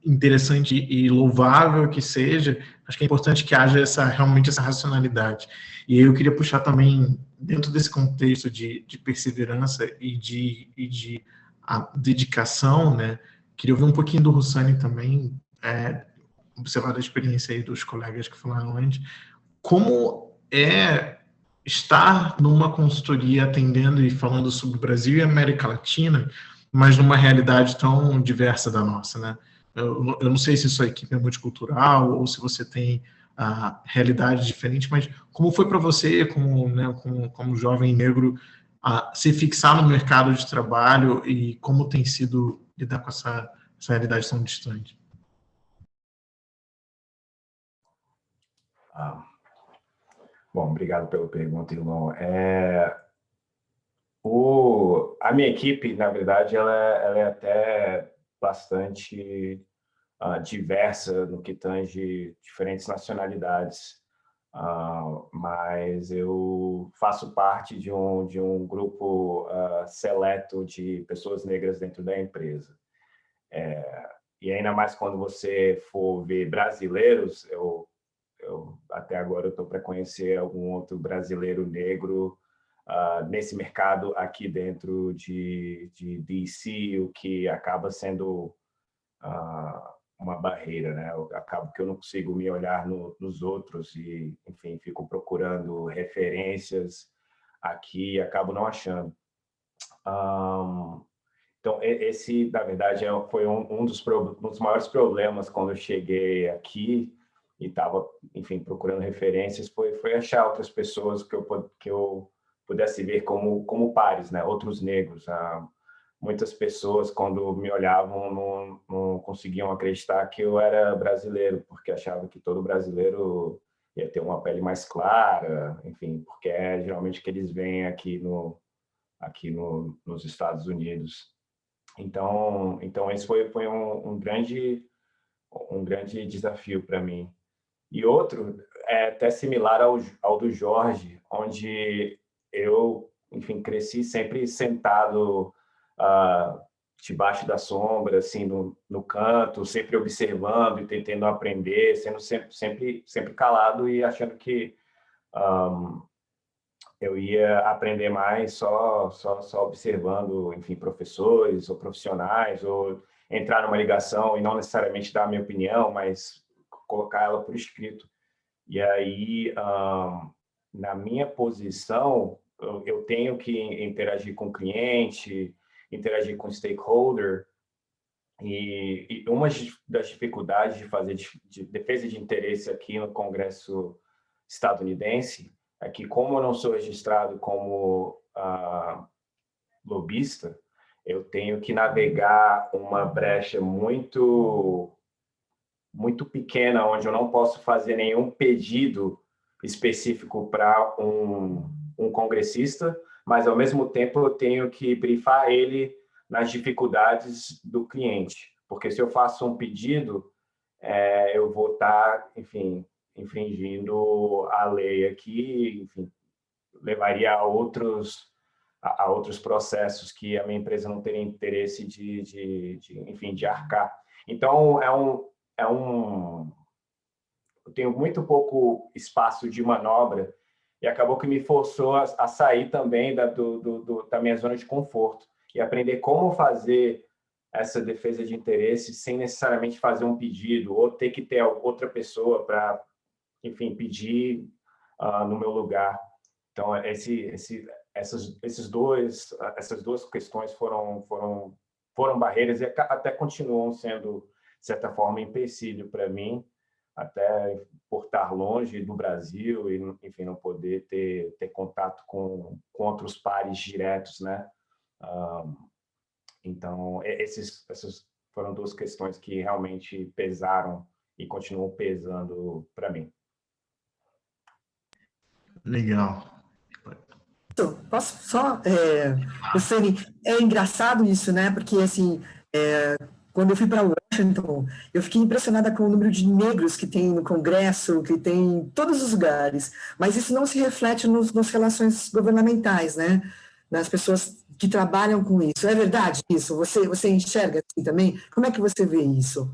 Speaker 1: interessante e louvável que seja, acho que é importante que haja realmente essa racionalidade. E eu queria puxar também, dentro desse contexto de perseverança e de dedicação, né, queria ouvir um pouquinho do Hussani também, observar a experiência aí dos colegas que falaram antes, como é estar numa consultoria atendendo e falando sobre o Brasil e a América Latina, mas numa realidade tão diversa da nossa, né? Eu não sei se sua equipe é multicultural ou se você tem realidade diferente, mas como foi para você, como jovem negro, se fixar no mercado de trabalho e como tem sido lidar com essa realidade tão distante?
Speaker 4: Bom, obrigado pela pergunta, Ilon. A minha equipe, na verdade, ela é até bastante diversa no que tange diferentes nacionalidades, mas eu faço parte de um grupo seleto de pessoas negras dentro da empresa. E ainda mais quando você for ver brasileiros, eu até agora eu estou para conhecer algum outro brasileiro negro nesse mercado aqui dentro de DC, o que acaba sendo uma barreira, né? Eu acabo que eu não consigo me olhar nos outros e, enfim, fico procurando referências aqui e acabo não achando. Então, esse, na verdade, foi um dos maiores problemas quando eu cheguei aqui e estava, enfim, procurando referências, foi achar outras pessoas que eu pudesse ver como pares, né? Outros negros. Muitas pessoas, quando me olhavam, não conseguiam acreditar que eu era brasileiro, porque achavam que todo brasileiro ia ter uma pele mais clara, enfim, porque é geralmente que eles veem aqui nos Estados Unidos. Então esse foi um grande desafio para mim. E outro é até similar ao do Jorge, onde eu, enfim, cresci sempre sentado debaixo da sombra, assim, no canto, sempre observando e tentando aprender, sendo sempre calado e achando que eu ia aprender mais só observando, enfim, professores ou profissionais, ou entrar numa ligação e não necessariamente dar a minha opinião, mas colocar ela por escrito. E aí, na minha posição, eu tenho que interagir com o cliente, interagir com o stakeholder, e uma das dificuldades de fazer de defesa de interesse aqui no Congresso estadunidense é que, como eu não sou registrado como lobista, eu tenho que navegar uma brecha muito pequena, onde eu não posso fazer nenhum pedido específico para um congressista, mas, ao mesmo tempo, eu tenho que brifar ele nas dificuldades do cliente, porque se eu faço um pedido, eu vou estar, enfim, infringindo a lei aqui, enfim, levaria a outros processos que a minha empresa não teria interesse enfim, de arcar. Então, eu tenho muito pouco espaço de manobra e acabou que me forçou a sair também da minha zona de conforto e aprender como fazer essa defesa de interesse sem necessariamente fazer um pedido ou ter que ter outra pessoa para, enfim, pedir no meu lugar. Então, essas duas questões foram barreiras e até continuam sendo, de certa forma, empecilho para mim, até por estar longe do Brasil e, enfim, não poder ter contato com outros pares diretos, né? Então, essas foram duas questões que realmente pesaram e continuam pesando para mim.
Speaker 1: Legal.
Speaker 2: Posso só, é engraçado isso, né? Porque, assim, quando eu fui para Washington, eu fiquei impressionada com o número de negros que tem no Congresso, que tem em todos os lugares, mas isso não se reflete nas relações governamentais, né? Nas pessoas que trabalham com isso. É verdade isso? Você enxerga assim também? Como é que você vê isso?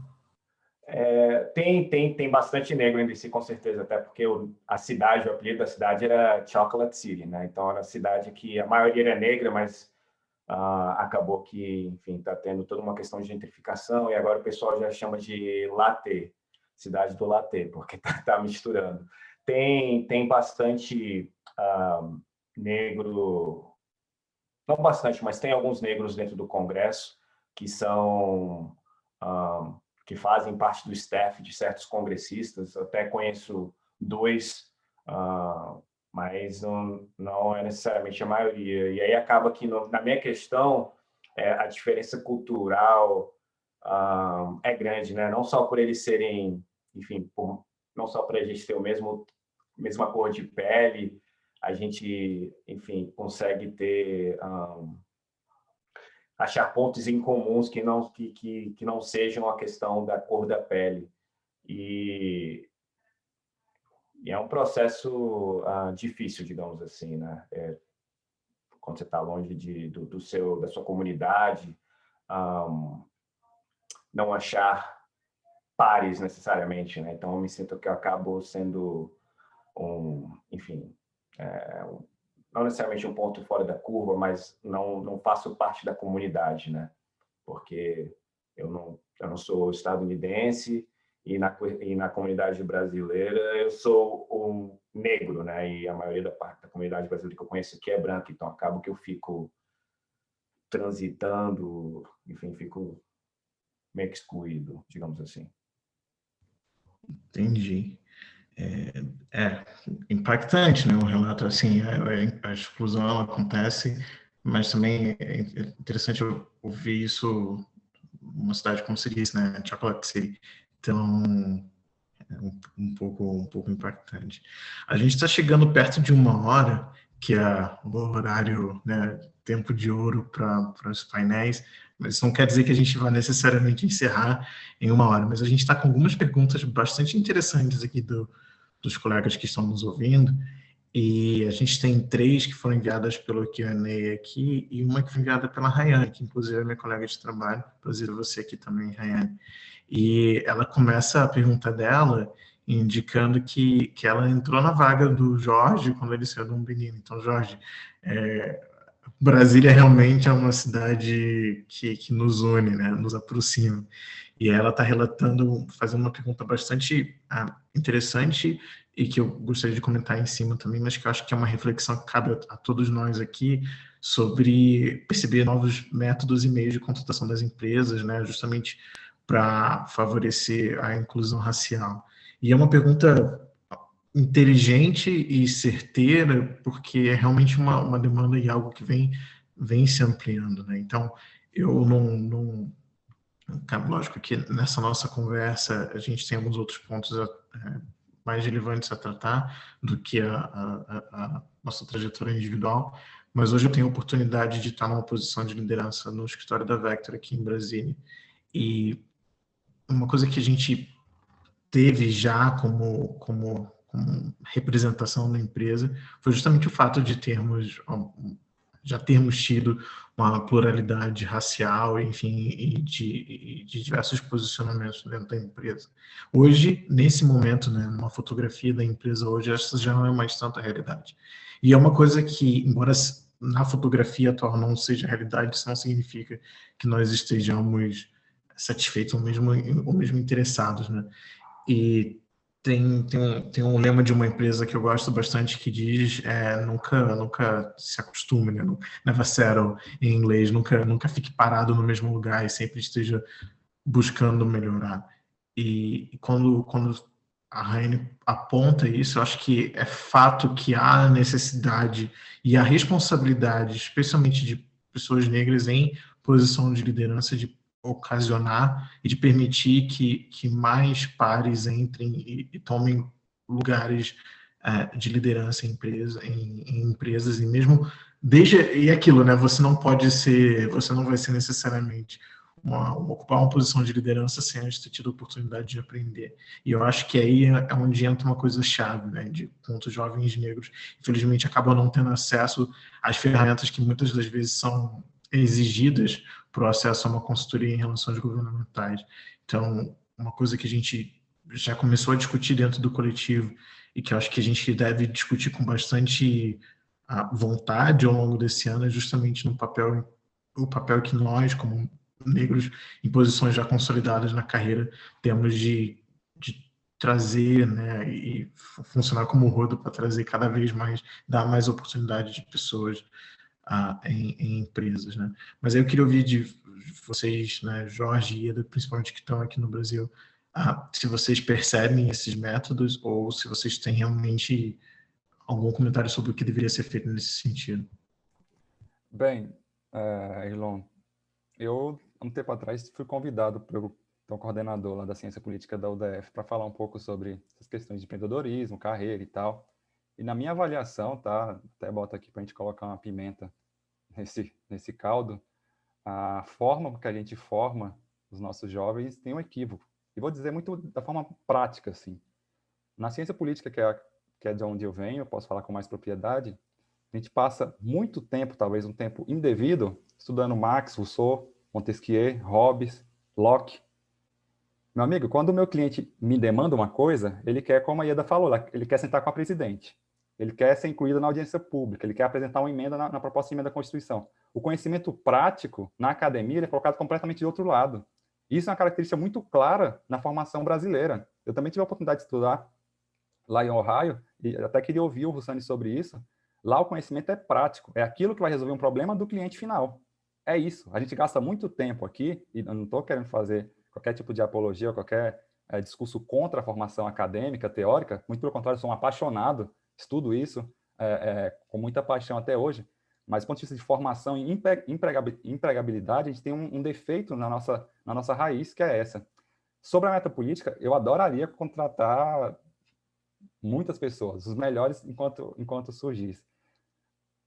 Speaker 4: Tem bastante negro em DC, com certeza, até porque o apelido da cidade era Chocolate City, né? Então, era uma cidade que a maioria era negra, mas acabou que, enfim, está tendo toda uma questão de gentrificação e agora o pessoal já chama de latte, cidade do latte, porque tá misturando. Tem bastante negro, não bastante, mas tem alguns negros dentro do Congresso que são que fazem parte do staff de certos congressistas. Eu até conheço 2, mas não é necessariamente a maioria. E aí acaba que, na minha questão, a diferença cultural é grande, né? Não só por eles serem, enfim, não só para a gente ter mesma cor de pele, a gente, enfim, consegue ter achar pontos em comuns que não sejam a questão da cor da pele. E é um processo difícil, digamos assim, né? Quando você está longe da sua comunidade, não achar pares necessariamente, né? Então, eu me sinto que eu acabo sendo enfim, não necessariamente um ponto fora da curva, mas não faço parte da comunidade, né? Porque eu não sou estadunidense e na comunidade brasileira eu sou um negro, né? E a maioria da comunidade brasileira que eu conheço aqui é branca, então acabo que eu fico transitando, enfim, fico meio que excluído, digamos assim.
Speaker 1: Entendi. Impactante, né? Um relato assim, a exclusão ela acontece, mas também é interessante ouvir isso numa cidade como você disse, né? Chocolate City. Então, é um pouco impactante. A gente está chegando perto de 1 hora, que é o horário, né? Tempo de ouro para os painéis, mas isso não quer dizer que a gente vai necessariamente encerrar em 1 hora, mas a gente está com algumas perguntas bastante interessantes aqui dos colegas que estão nos ouvindo, e a gente tem 3 que foram enviadas pelo Q&A aqui, e uma que foi enviada pela Rayane, que inclusive é minha colega de trabalho, inclusive você aqui também, Rayane. E ela começa a pergunta dela indicando que ela entrou na vaga do Jorge quando ele saiu do menino. Então, Jorge, Brasília realmente é uma cidade que nos une, né, nos aproxima. E ela está fazendo uma pergunta bastante interessante e que eu gostaria de comentar em cima também, mas que eu acho que é uma reflexão que cabe a todos nós aqui sobre perceber novos métodos e meios de contratação das empresas, né, justamente para favorecer a inclusão racial. E é uma pergunta inteligente e certeira, porque é realmente uma demanda e algo que vem se ampliando, né? Então, eu não lógico que nessa nossa conversa a gente tem alguns outros pontos mais relevantes a tratar do que a nossa trajetória individual, mas hoje eu tenho a oportunidade de estar numa posição de liderança no escritório da Vector aqui em Brasília, e uma coisa que a gente teve já como representação da empresa foi justamente o fato de já termos tido uma pluralidade racial, enfim, e de diversos posicionamentos dentro da empresa. Hoje, nesse momento, né, numa fotografia da empresa hoje, essa já não é mais tanta realidade. E é uma coisa que, embora na fotografia atual não seja realidade, isso não significa que nós estejamos satisfeitos ou mesmo interessados, né? E Tem um lema de uma empresa que eu gosto bastante que diz nunca se acostume, né? Never settle, em inglês, nunca fique parado no mesmo lugar e sempre esteja buscando melhorar. E quando a Raine aponta isso, eu acho que é fato que há a necessidade e a responsabilidade, especialmente de pessoas negras em posição de liderança, de ocasionar e de permitir que mais pares entrem e tomem lugares de liderança em empresas, e mesmo e aquilo, né? Você não vai ser necessariamente ocupar uma posição de liderança sem antes ter tido a oportunidade de aprender. E eu acho que aí é onde entra uma coisa chave, né? De quantos jovens negros, infelizmente, acabam não tendo acesso às ferramentas que muitas das vezes são exigidas para o acesso a uma consultoria em relações governamentais. Então, uma coisa que a gente já começou a discutir dentro do coletivo e que eu acho que a gente deve discutir com bastante vontade ao longo desse ano é justamente o papel que nós, como negros em posições já consolidadas na carreira, temos de trazer, né, e funcionar como rodo para trazer cada vez mais, dar mais oportunidade de pessoas em empresas, né? Mas aí eu queria ouvir de vocês, né, Jorge e Eda, principalmente que estão aqui no Brasil, se vocês percebem esses métodos ou se vocês têm realmente algum comentário sobre o que deveria ser feito nesse sentido.
Speaker 3: Bem, Elon, eu, um tempo atrás, fui convidado pelo coordenador lá da Ciência Política da UDF para falar um pouco sobre essas questões de empreendedorismo, carreira e tal. E na minha avaliação, tá? Até boto aqui para a gente colocar uma pimenta nesse caldo, a forma que a gente forma os nossos jovens tem um equívoco. E vou dizer muito da forma prática, assim. Na ciência política, que é de onde eu venho, eu posso falar com mais propriedade, a gente passa muito tempo, talvez um tempo indevido, estudando Marx, Rousseau, Montesquieu, Hobbes, Locke. Meu amigo, quando o meu cliente me demanda uma coisa, ele quer, como a Ieda falou, ele quer sentar com a presidente. Ele quer ser incluído na audiência pública, ele quer apresentar uma emenda na proposta de emenda da Constituição. O conhecimento prático na academia ele é colocado completamente de outro lado. Isso é uma característica muito clara na formação brasileira. Eu também tive a oportunidade de estudar lá em Ohio, e até queria ouvir o Hussani sobre isso. Lá o conhecimento é prático, é aquilo que vai resolver um problema do cliente final. É isso. A gente gasta muito tempo aqui, e eu não estou querendo fazer qualquer tipo de apologia, qualquer discurso contra a formação acadêmica, teórica, muito pelo contrário, eu sou um apaixonado, estudo isso com muita paixão até hoje, mas do ponto de vista de formação e empregabilidade, a gente tem um defeito na nossa raiz, que é essa. Sobre a metapolítica, eu adoraria contratar muitas pessoas, os melhores enquanto surgisse.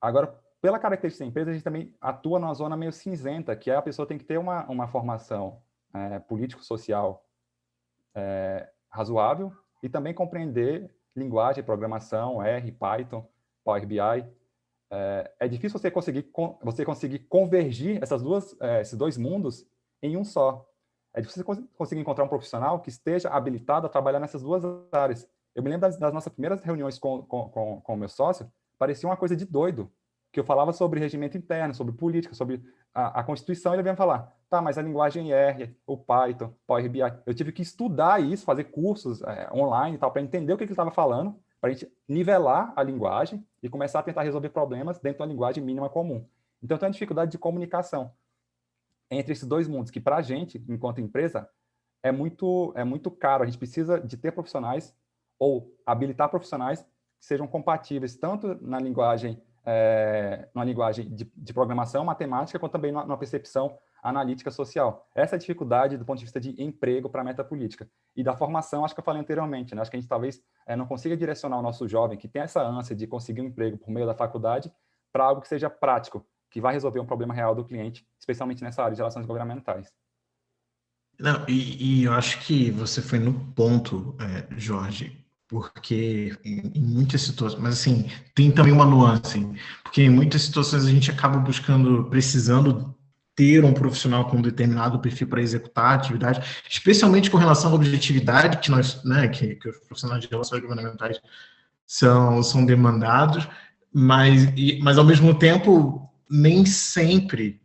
Speaker 3: Agora, pela característica da empresa, a gente também atua numa zona meio cinzenta, que a pessoa tem que ter uma formação político-social razoável e também compreender linguagem, programação, R, Python, Power BI. É difícil você conseguir convergir esses dois mundos em um só. É difícil você conseguir encontrar um profissional que esteja habilitado a trabalhar nessas duas áreas. Eu me lembro das nossas primeiras reuniões com o meu sócio, parecia uma coisa de doido, que eu falava sobre regimento interno, sobre política, sobre a Constituição, e ele vinha falar, tá, mas a linguagem R, o Python, Power BI, eu tive que estudar isso, fazer cursos online e tal, para entender o que ele estava falando, para a gente nivelar a linguagem e começar a tentar resolver problemas dentro de uma linguagem mínima comum. Então, tem uma dificuldade de comunicação entre esses dois mundos, que para a gente, enquanto empresa, é muito caro. A gente precisa de ter profissionais ou habilitar profissionais que sejam compatíveis tanto na linguagem de programação, matemática, quanto também na percepção analítica social. Essa é a dificuldade do ponto de vista de emprego para a metapolítica. E da formação, acho que eu falei anteriormente, né? Acho que a gente talvez não consiga direcionar o nosso jovem que tem essa ânsia de conseguir um emprego por meio da faculdade para algo que seja prático, que vai resolver um problema real do cliente, especialmente nessa área de relações governamentais.
Speaker 1: Não, e eu acho que você foi no ponto, Jorge, porque em muitas situações, mas assim, tem também uma nuance, porque em muitas situações a gente acaba precisando ter um profissional com um determinado perfil para executar a atividade, especialmente com relação à objetividade que nós, né, que os profissionais de relações governamentais são demandados, mas ao mesmo tempo nem sempre,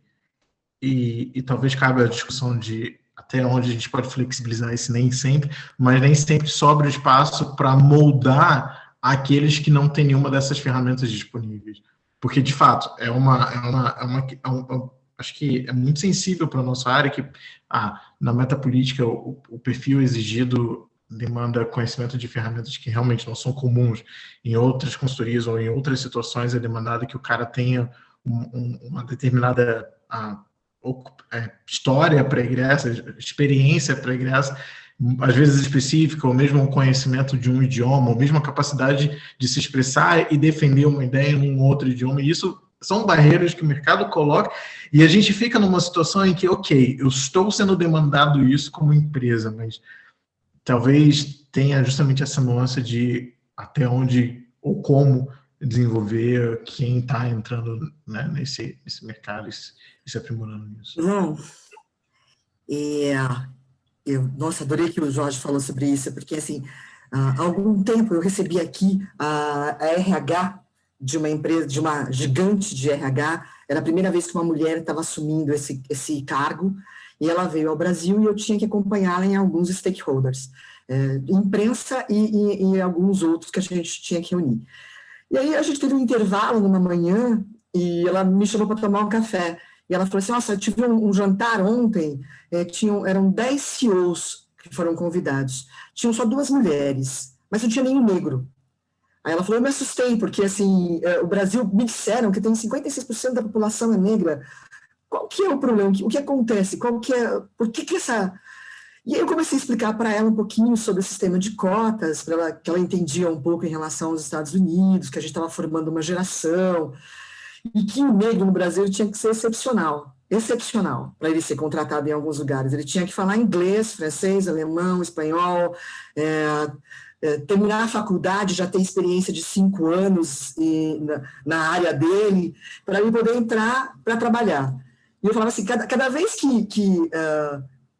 Speaker 1: e talvez cabe a discussão de até onde a gente pode flexibilizar isso, nem sempre, mas nem sempre sobra espaço para moldar aqueles que não têm nenhuma dessas ferramentas disponíveis. Porque, de fato, acho que é muito sensível para a nossa área que, na metapolítica, o perfil exigido demanda conhecimento de ferramentas que realmente não são comuns. Em outras consultorias ou em outras situações é demandado que o cara tenha uma determinada história pregressa, experiência pregressa, às vezes específica, ou mesmo um conhecimento de um idioma, ou mesmo a capacidade de se expressar e defender uma ideia em um outro idioma. E isso são barreiras que o mercado coloca, e a gente fica numa situação em que, ok, eu estou sendo demandado isso como empresa, mas talvez tenha justamente essa nuance de até onde ou como desenvolver quem está entrando, né, nesse mercado e se aprimorando nisso.
Speaker 2: Bom, nossa, adorei que o Jorge falou sobre isso, porque, assim, há algum tempo eu recebi aqui a RH de uma empresa, de uma gigante de RH. Era a primeira vez que uma mulher estava assumindo esse cargo, e ela veio ao Brasil e eu tinha que acompanhá-la em alguns stakeholders, imprensa e alguns outros que a gente tinha que reunir. E aí a gente teve um intervalo numa manhã e ela me chamou para tomar um café. E ela falou assim, nossa, eu tive um jantar ontem, eram 10 CEOs que foram convidados. Tinham só 2 mulheres, mas não tinha nenhum negro. Aí ela falou, eu me assustei, porque assim, o Brasil, me disseram que tem 56% da população é negra. Qual que é o problema? O que acontece? Por que essa... E aí eu comecei a explicar para ela um pouquinho sobre o sistema de cotas, que ela entendia um pouco em relação aos Estados Unidos, que a gente estava formando uma geração, e que o negro no Brasil tinha que ser excepcional, para ele ser contratado em alguns lugares. Ele tinha que falar inglês, francês, alemão, espanhol, terminar a faculdade, já ter experiência de 5 anos na área dele, para ele poder entrar para trabalhar. E eu falava assim, cada vez que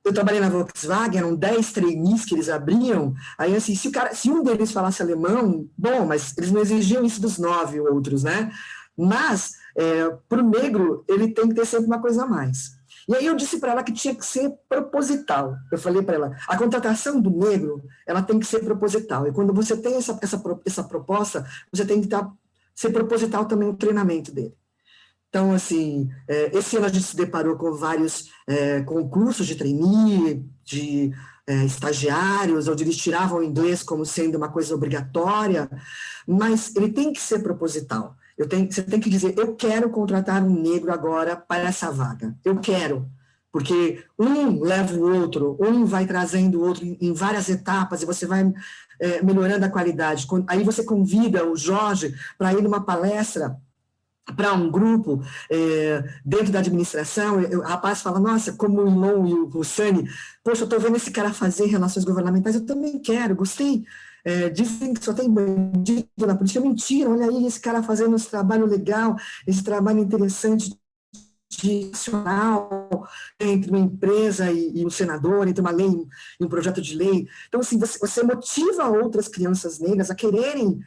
Speaker 2: eu trabalhei na Volkswagen, eram 10 trainees que eles abriam, aí assim, se um deles falasse alemão, bom, mas eles não exigiam isso dos 9 outros, né? Mas, para o negro, ele tem que ter sempre uma coisa a mais. E aí eu disse para ela que tinha que ser proposital. Eu falei para ela, a contratação do negro, ela tem que ser proposital. E quando você tem essa proposta, você tem que ser proposital também o treinamento dele. Então, assim, esse ano a gente se deparou com vários concursos de trainee, de estagiários, onde eles tiravam o inglês como sendo uma coisa obrigatória, mas ele tem que ser proposital. Você tem que dizer, eu quero contratar um negro agora para essa vaga. Eu quero, porque um leva o outro, um vai trazendo o outro em várias etapas e você vai melhorando a qualidade. Aí você convida o Jorge para ir numa palestra para um grupo dentro da administração, o rapaz fala, nossa, como o Ilon e o Hussani, poxa, eu estou vendo esse cara fazer relações governamentais, eu também quero, gostei. Dizem que só tem bandido na política, mentira, olha aí esse cara fazendo esse trabalho legal, esse trabalho interessante de nacional entre uma empresa e um senador, entre uma lei e um projeto de lei. Então, assim, você motiva outras crianças negras a quererem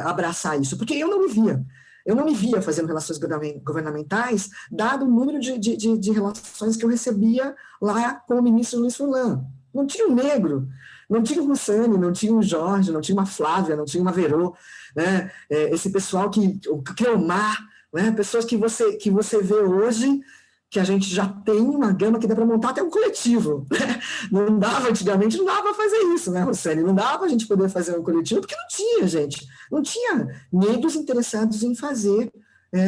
Speaker 2: abraçar isso, porque eu não me via fazendo relações governamentais, dado o número de relações que eu recebia lá com o ministro Luiz Furlan. Não tinha um negro, não tinha um Hussani, não tinha um Jorge, não tinha uma Flávia, não tinha uma Verô, né? Esse pessoal o Cleomar, né? Pessoas que você vê hoje, que a gente já tem uma gama que dá para montar até um coletivo. Né? Não dava, antigamente, não dava para fazer isso, né, Hussani? Não dava para a gente poder fazer um coletivo, porque não tinha, gente. Não tinha negros interessados em fazer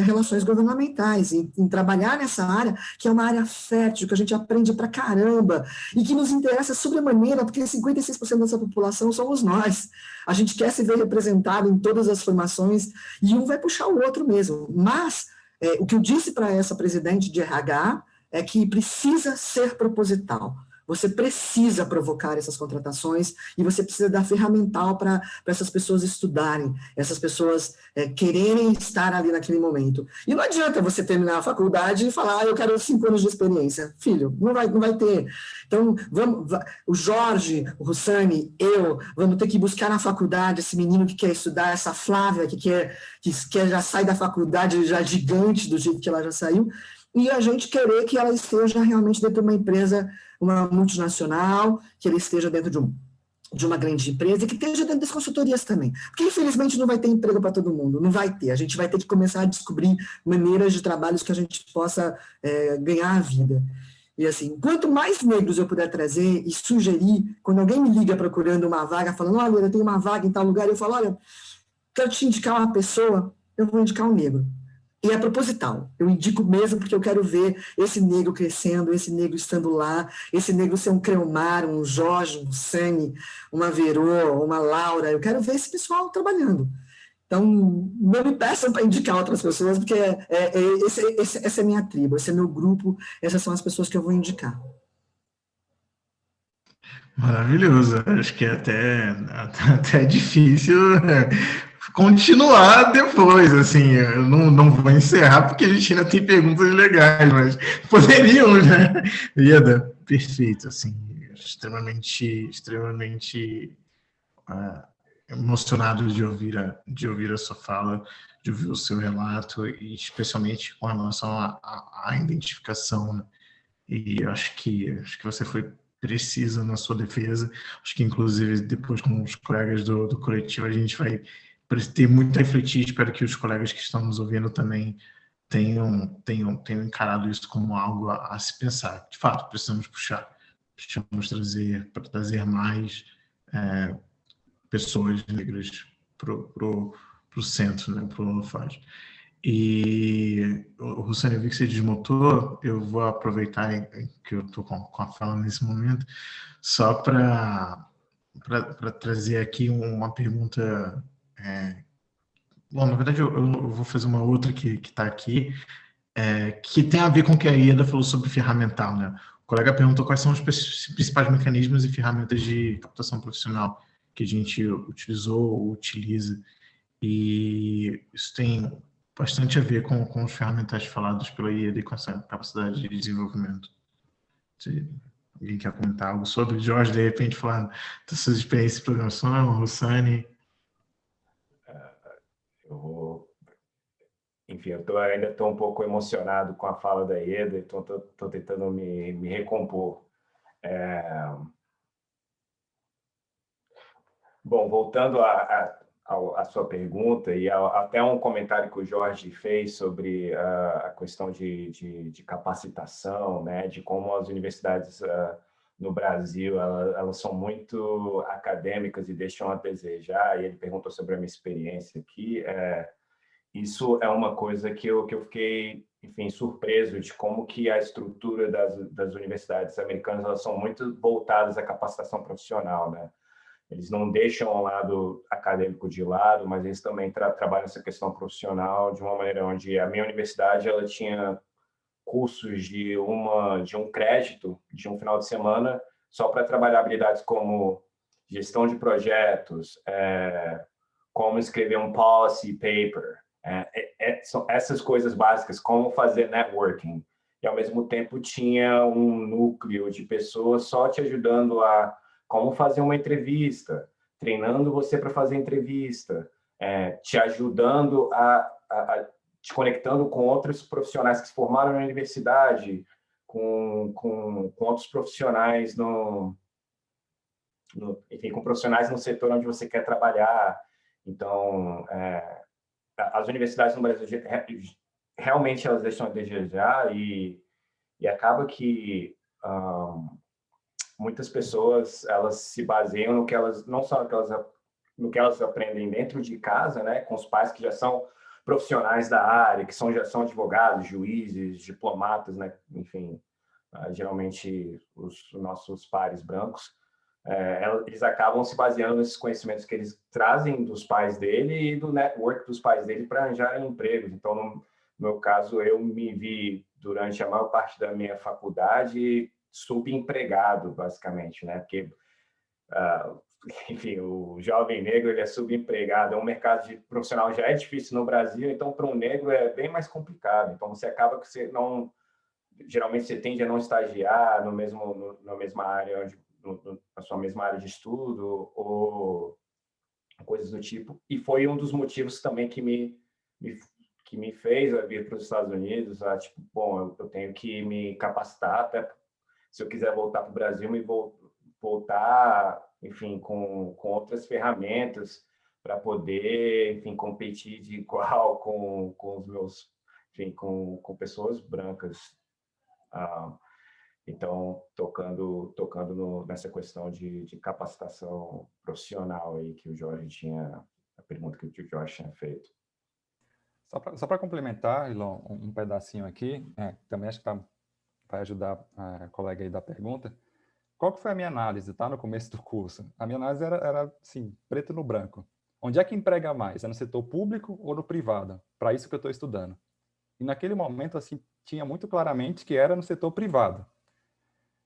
Speaker 2: relações governamentais, em trabalhar nessa área, que é uma área fértil, que a gente aprende pra caramba, e que nos interessa sobremaneira, porque 56% dessa população somos nós. A gente quer se ver representado em todas as formações, e um vai puxar o outro mesmo. Mas, o que eu disse para essa presidente de RH é que precisa ser proposital. Você precisa provocar essas contratações e você precisa dar ferramental para essas pessoas estudarem, essas pessoas quererem estar ali naquele momento. E não adianta você terminar a faculdade e falar, eu quero 5 anos de experiência. Filho, não vai ter. Então, o Jorge, o Hussani, vamos ter que buscar na faculdade esse menino que quer estudar, essa Flávia que já sai da faculdade já gigante do jeito que ela já saiu, e a gente querer que ela esteja realmente dentro de uma empresa uma multinacional, que ele esteja dentro de uma grande empresa e que esteja dentro das consultorias também. Porque, infelizmente, não vai ter emprego para todo mundo, não vai ter. A gente vai ter que começar a descobrir maneiras de trabalhos que a gente possa ganhar a vida. E, assim, quanto mais negros eu puder trazer e sugerir, quando alguém me liga procurando uma vaga, falando, olha, eu tenho uma vaga em tal lugar, eu falo, olha, quero te indicar uma pessoa, eu vou indicar um negro. E é proposital, eu indico mesmo porque eu quero ver esse negro crescendo, esse negro estando lá, esse negro ser um Creomar, um Jorge, um Sani, uma Verô, uma Laura, eu quero ver esse pessoal trabalhando. Então, não me peçam para indicar outras pessoas, porque essa é a minha tribo, esse é meu grupo, essas são as pessoas que eu vou indicar.
Speaker 1: Maravilhoso. Acho que é até difícil continuar depois, assim, eu não vou encerrar porque a gente ainda tem perguntas legais, mas poderíamos, né? Ieda, perfeito, assim, extremamente emocionado de ouvir a sua fala, de ouvir o seu relato, e especialmente com relação à identificação, né? E eu acho que você foi precisa na sua defesa. Acho que, inclusive, depois com os colegas do coletivo, a gente vai ter muito a refletir. Espero que os colegas que estão nos ouvindo também tenham encarado isso como algo a se pensar. De fato, precisamos trazer mais pessoas negras para o centro, né, para o Holofote. E, Rossani, eu vi que você desmontou, eu vou aproveitar que eu estou com a fala nesse momento, só para trazer aqui uma pergunta. Bom, na verdade, eu vou fazer uma outra que está aqui, que tem a ver com o que a Ieda falou sobre ferramental, né? O colega perguntou quais são os principais mecanismos e ferramentas de captação profissional que a gente utilizou ou utiliza. E isso tem bastante a ver com os ferramentais falados pela IED e com essa capacidade de desenvolvimento. Se alguém quer comentar algo sobre, Jorge, de repente, falando das suas experiências de programação, Rossani.
Speaker 4: Enfim, ainda estou um pouco emocionado com a fala da IED, então estou tentando me recompor. Bom, voltando à sua pergunta e até um comentário que o Jorge fez sobre a questão de capacitação, né, de como as universidades no Brasil elas são muito acadêmicas e deixam a desejar, e ele perguntou sobre a minha experiência aqui. Isso é uma coisa que eu fiquei, enfim, surpreso de como que a estrutura das universidades americanas elas são muito voltadas à capacitação profissional, né? Eles não deixam o lado acadêmico de lado, mas eles também trabalham essa questão profissional de uma maneira onde a minha universidade ela tinha cursos de um crédito de um final de semana só para trabalhar habilidades como gestão de projetos, como escrever um policy paper, são essas coisas básicas, como fazer networking. E, ao mesmo tempo, tinha um núcleo de pessoas só te ajudando a como fazer uma entrevista, treinando você para fazer entrevista, te ajudando te conectando com outros profissionais que se formaram na universidade, com outros profissionais enfim, com profissionais no setor onde você quer trabalhar. Então, as universidades no Brasil realmente elas deixam a desejar e acaba que muitas pessoas elas se baseiam no que elas não só no que elas aprendem dentro de casa, né, com os pais que já são profissionais da área, que já são advogados, juízes, diplomatas, né, enfim, geralmente os nossos pares brancos, eles acabam se baseando nesses conhecimentos que eles trazem dos pais dele e do network dos pais dele para arranjarem empregos. Então, no meu caso, eu me vi durante a maior parte da minha faculdade subempregado, basicamente, né? Porque, enfim, o jovem negro ele é subempregado, é um mercado profissional já é difícil no Brasil, então para um negro é bem mais complicado. Então você acaba que você não, geralmente você tende a não estagiar na mesma área na sua mesma área de estudo ou coisas do tipo. E foi um dos motivos também que me fez vir para os Estados Unidos, tipo, bom, eu tenho que me capacitar até se eu quiser voltar para o Brasil, me voltar, enfim, com outras ferramentas para poder, enfim, competir de igual com os meus, enfim, com pessoas brancas. Então, tocando nessa questão de capacitação profissional aí que o Jorge tinha, a pergunta que o Jorge tinha feito.
Speaker 3: Só para complementar, Ilon, um pedacinho aqui, também acho que vai ajudar a colega aí da pergunta. Qual que foi a minha análise, tá? No começo do curso. A minha análise era assim, preto no branco. Onde é que emprega mais? É no setor público ou no privado? Para isso que eu estou estudando. E naquele momento, assim, tinha muito claramente que era no setor privado.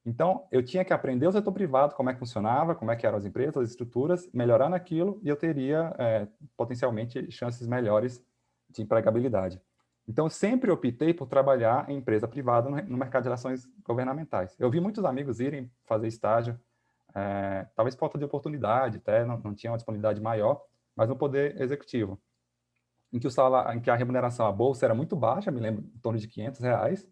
Speaker 3: Então, eu tinha que aprender o setor privado, como é que funcionava, como é que eram as empresas, as estruturas, melhorar naquilo, e eu teria, potencialmente, chances melhores de empregabilidade. Então, eu sempre optei por trabalhar em empresa privada no mercado de relações governamentais. Eu vi muitos amigos irem fazer estágio, talvez por falta de oportunidade, até não tinha uma disponibilidade maior, mas no poder executivo, em que a remuneração, a bolsa era muito baixa, me lembro, em torno de R$500,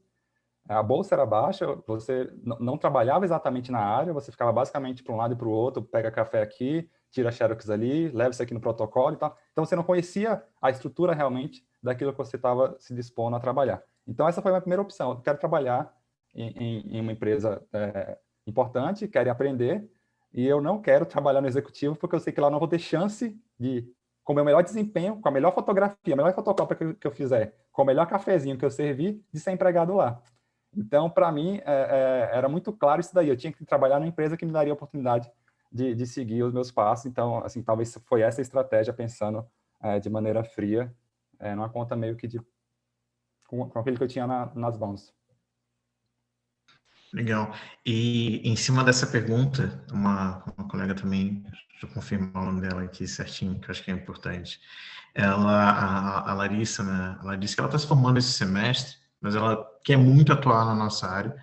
Speaker 3: a bolsa era baixa, você não trabalhava exatamente na área, você ficava basicamente para um lado e para o outro, pega café aqui, tira xerox ali, leva isso aqui no protocolo e tal. Então, você não conhecia a estrutura realmente daquilo que você estava se dispondo a trabalhar. Então, essa foi a minha primeira opção. Eu quero trabalhar em uma empresa importante, quero aprender, e eu não quero trabalhar no executivo, porque eu sei que lá eu não vou ter chance de, com o meu melhor desempenho, com a melhor fotografia, a melhor fotocópia que eu fizer, com o melhor cafezinho que eu servir, de ser empregado lá. Então, para mim, era muito claro isso daí. Eu tinha que trabalhar numa empresa que me daria a oportunidade de seguir os meus passos. Então, assim, talvez foi essa a estratégia, pensando de maneira fria, numa conta meio que com aquilo que eu tinha nas mãos.
Speaker 1: Legal. E em cima dessa pergunta, uma colega também, deixa eu confirmar o nome dela aqui certinho, que eu acho que é importante. A Larissa, né? Ela disse que ela está se formando esse semestre, mas ela quer muito atuar na nossa área,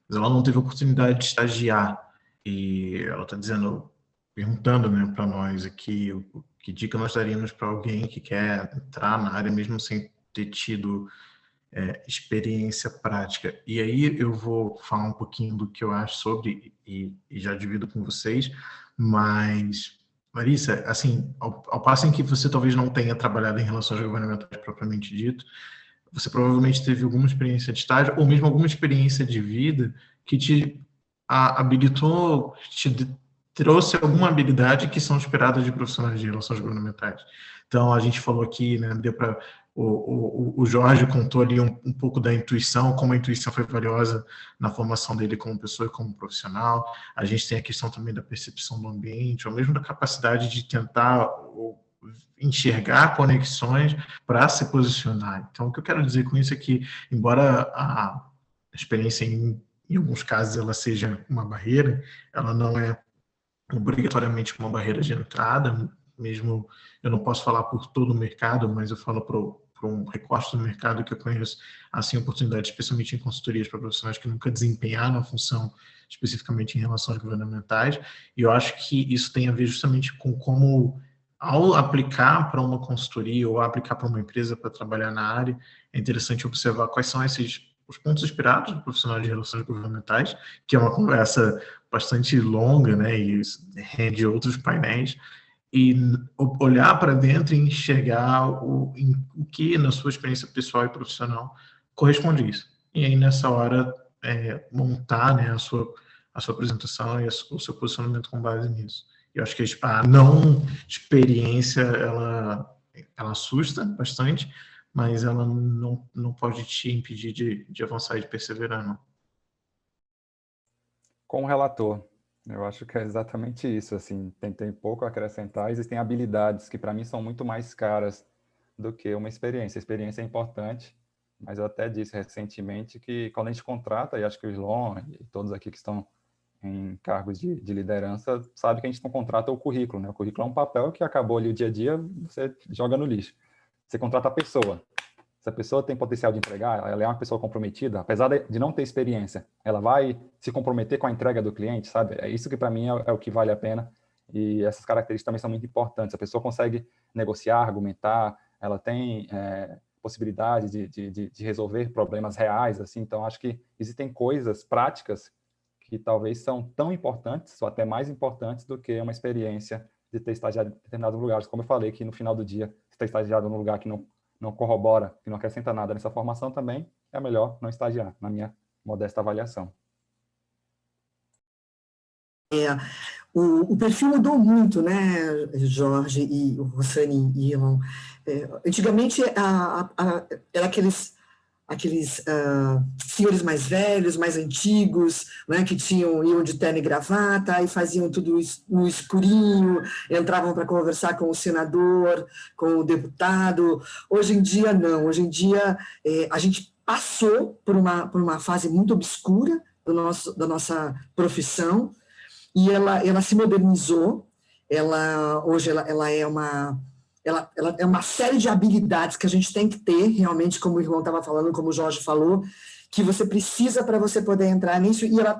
Speaker 1: mas ela não teve oportunidade de estagiar. E ela está perguntando, né, para nós aqui, que dica nós daríamos para alguém que quer entrar na área mesmo sem ter tido experiência prática. E aí eu vou falar um pouquinho do que eu acho sobre, e já divido com vocês, mas, Larissa, assim, ao passo em que você talvez não tenha trabalhado em relações governamentais propriamente dito, você provavelmente teve alguma experiência de estágio, ou mesmo alguma experiência de vida que te habilitou, trouxe alguma habilidade que são esperadas de profissionais de relações governamentais. Então, a gente falou aqui, né, deu para o Jorge contou ali um pouco da intuição, como a intuição foi valiosa na formação dele como pessoa e como profissional. A gente tem a questão também da percepção do ambiente, ou mesmo da capacidade de tentar enxergar conexões para se posicionar. Então, o que eu quero dizer com isso é que, embora a experiência, em alguns casos, ela seja uma barreira, ela não é obrigatoriamente uma barreira de entrada, mesmo eu não posso falar por todo o mercado, mas eu falo para um recorte do mercado que eu conheço, assim, oportunidades, especialmente em consultorias para profissionais que nunca desempenharam a função especificamente em relações governamentais, e eu acho que isso tem a ver justamente com como, ao aplicar para uma consultoria ou aplicar para uma empresa para trabalhar na área, é interessante observar quais são os pontos inspirados do profissional de relações governamentais, que é uma conversa bastante longa, né, e rende outros painéis, e olhar para dentro e enxergar o que, na sua experiência pessoal e profissional, corresponde isso. E aí, nessa hora, montar, né, a sua apresentação e o seu posicionamento com base nisso. Eu acho que a não experiência, ela assusta bastante, mas ela não pode te impedir de avançar e de perseverar, não.
Speaker 3: Com o relator, eu acho que é exatamente isso, assim, tem pouco a acrescentar, existem habilidades que para mim são muito mais caras do que uma experiência. A experiência é importante, mas eu até disse recentemente que quando a gente contrata, e acho que o Ilon e todos aqui que estão em cargos de liderança, sabe que a gente não contrata o currículo, né? O currículo é um papel que acabou ali o dia a dia, você joga no lixo. Você contrata a pessoa. Se a pessoa tem potencial de entregar, ela é uma pessoa comprometida, apesar de não ter experiência, ela vai se comprometer com a entrega do cliente, sabe? É isso que para mim é o que vale a pena, e essas características também são muito importantes. A pessoa consegue negociar, argumentar, ela tem possibilidade de resolver problemas reais, assim. Então acho que existem coisas práticas que talvez são tão importantes, ou até mais importantes, do que uma experiência de ter estagiado em determinados lugares. Como eu falei, que no final do dia, se ter estagiado num lugar que não corrobora, que não acrescenta nada nessa formação também, é melhor não estagiar, na minha modesta avaliação.
Speaker 2: O perfil mudou muito, né, Jorge e o Rossani e Ilan. Antigamente, era aqueles senhores mais velhos, mais antigos, né, que iam de terno e gravata e faziam tudo no escurinho, entravam para conversar com o senador, com o deputado. Hoje em dia, não. Hoje em dia, a gente passou por uma fase muito obscura da nossa profissão, e ela se modernizou. Hoje ela é uma série de habilidades que a gente tem que ter, realmente, como o irmão estava falando, como o Jorge falou, que você precisa para você poder entrar nisso, e ela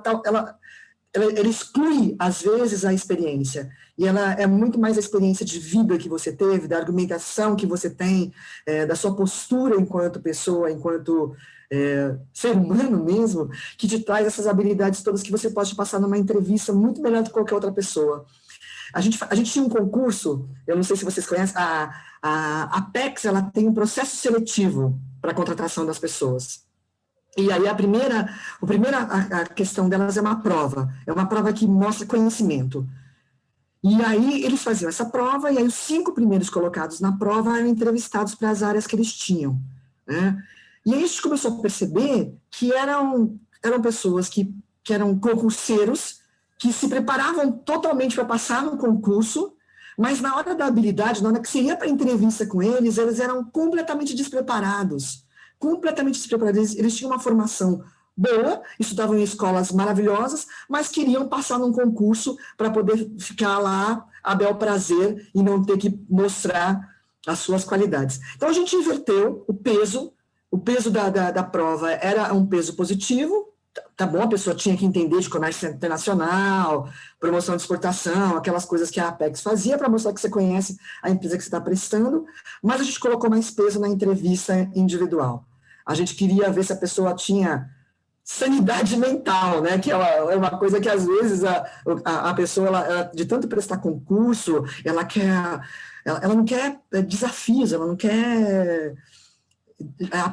Speaker 2: exclui, às vezes, a experiência, e ela é muito mais a experiência de vida que você teve, da argumentação que você tem, da sua postura enquanto pessoa, enquanto ser humano mesmo, que te traz essas habilidades todas que você pode passar numa entrevista muito melhor do que qualquer outra pessoa. A gente tinha um concurso, eu não sei se vocês conhecem, a Apex, ela tem um processo seletivo para a contratação das pessoas. E aí a primeira questão delas é uma prova que mostra conhecimento. E aí eles faziam essa prova, e aí os 5 primeiros colocados na prova eram entrevistados para as áreas que eles tinham, né? E aí a gente começou a perceber que eram pessoas que eram concurseiros, que se preparavam totalmente para passar no concurso, mas na hora da habilidade, na hora que você ia para a entrevista com eles eram completamente despreparados. Eles tinham uma formação boa, estudavam em escolas maravilhosas, mas queriam passar num concurso para poder ficar lá a bel prazer e não ter que mostrar as suas qualidades. Então, a gente inverteu o peso da prova era um peso positivo. Tá bom, a pessoa tinha que entender de comércio internacional, promoção de exportação, aquelas coisas que a Apex fazia para mostrar que você conhece a empresa que você está prestando, mas a gente colocou mais peso na entrevista individual. A gente queria ver se a pessoa tinha sanidade mental, né? Que é uma coisa que, às vezes, a pessoa, ela, de tanto prestar concurso, ela não quer desafios, ela não quer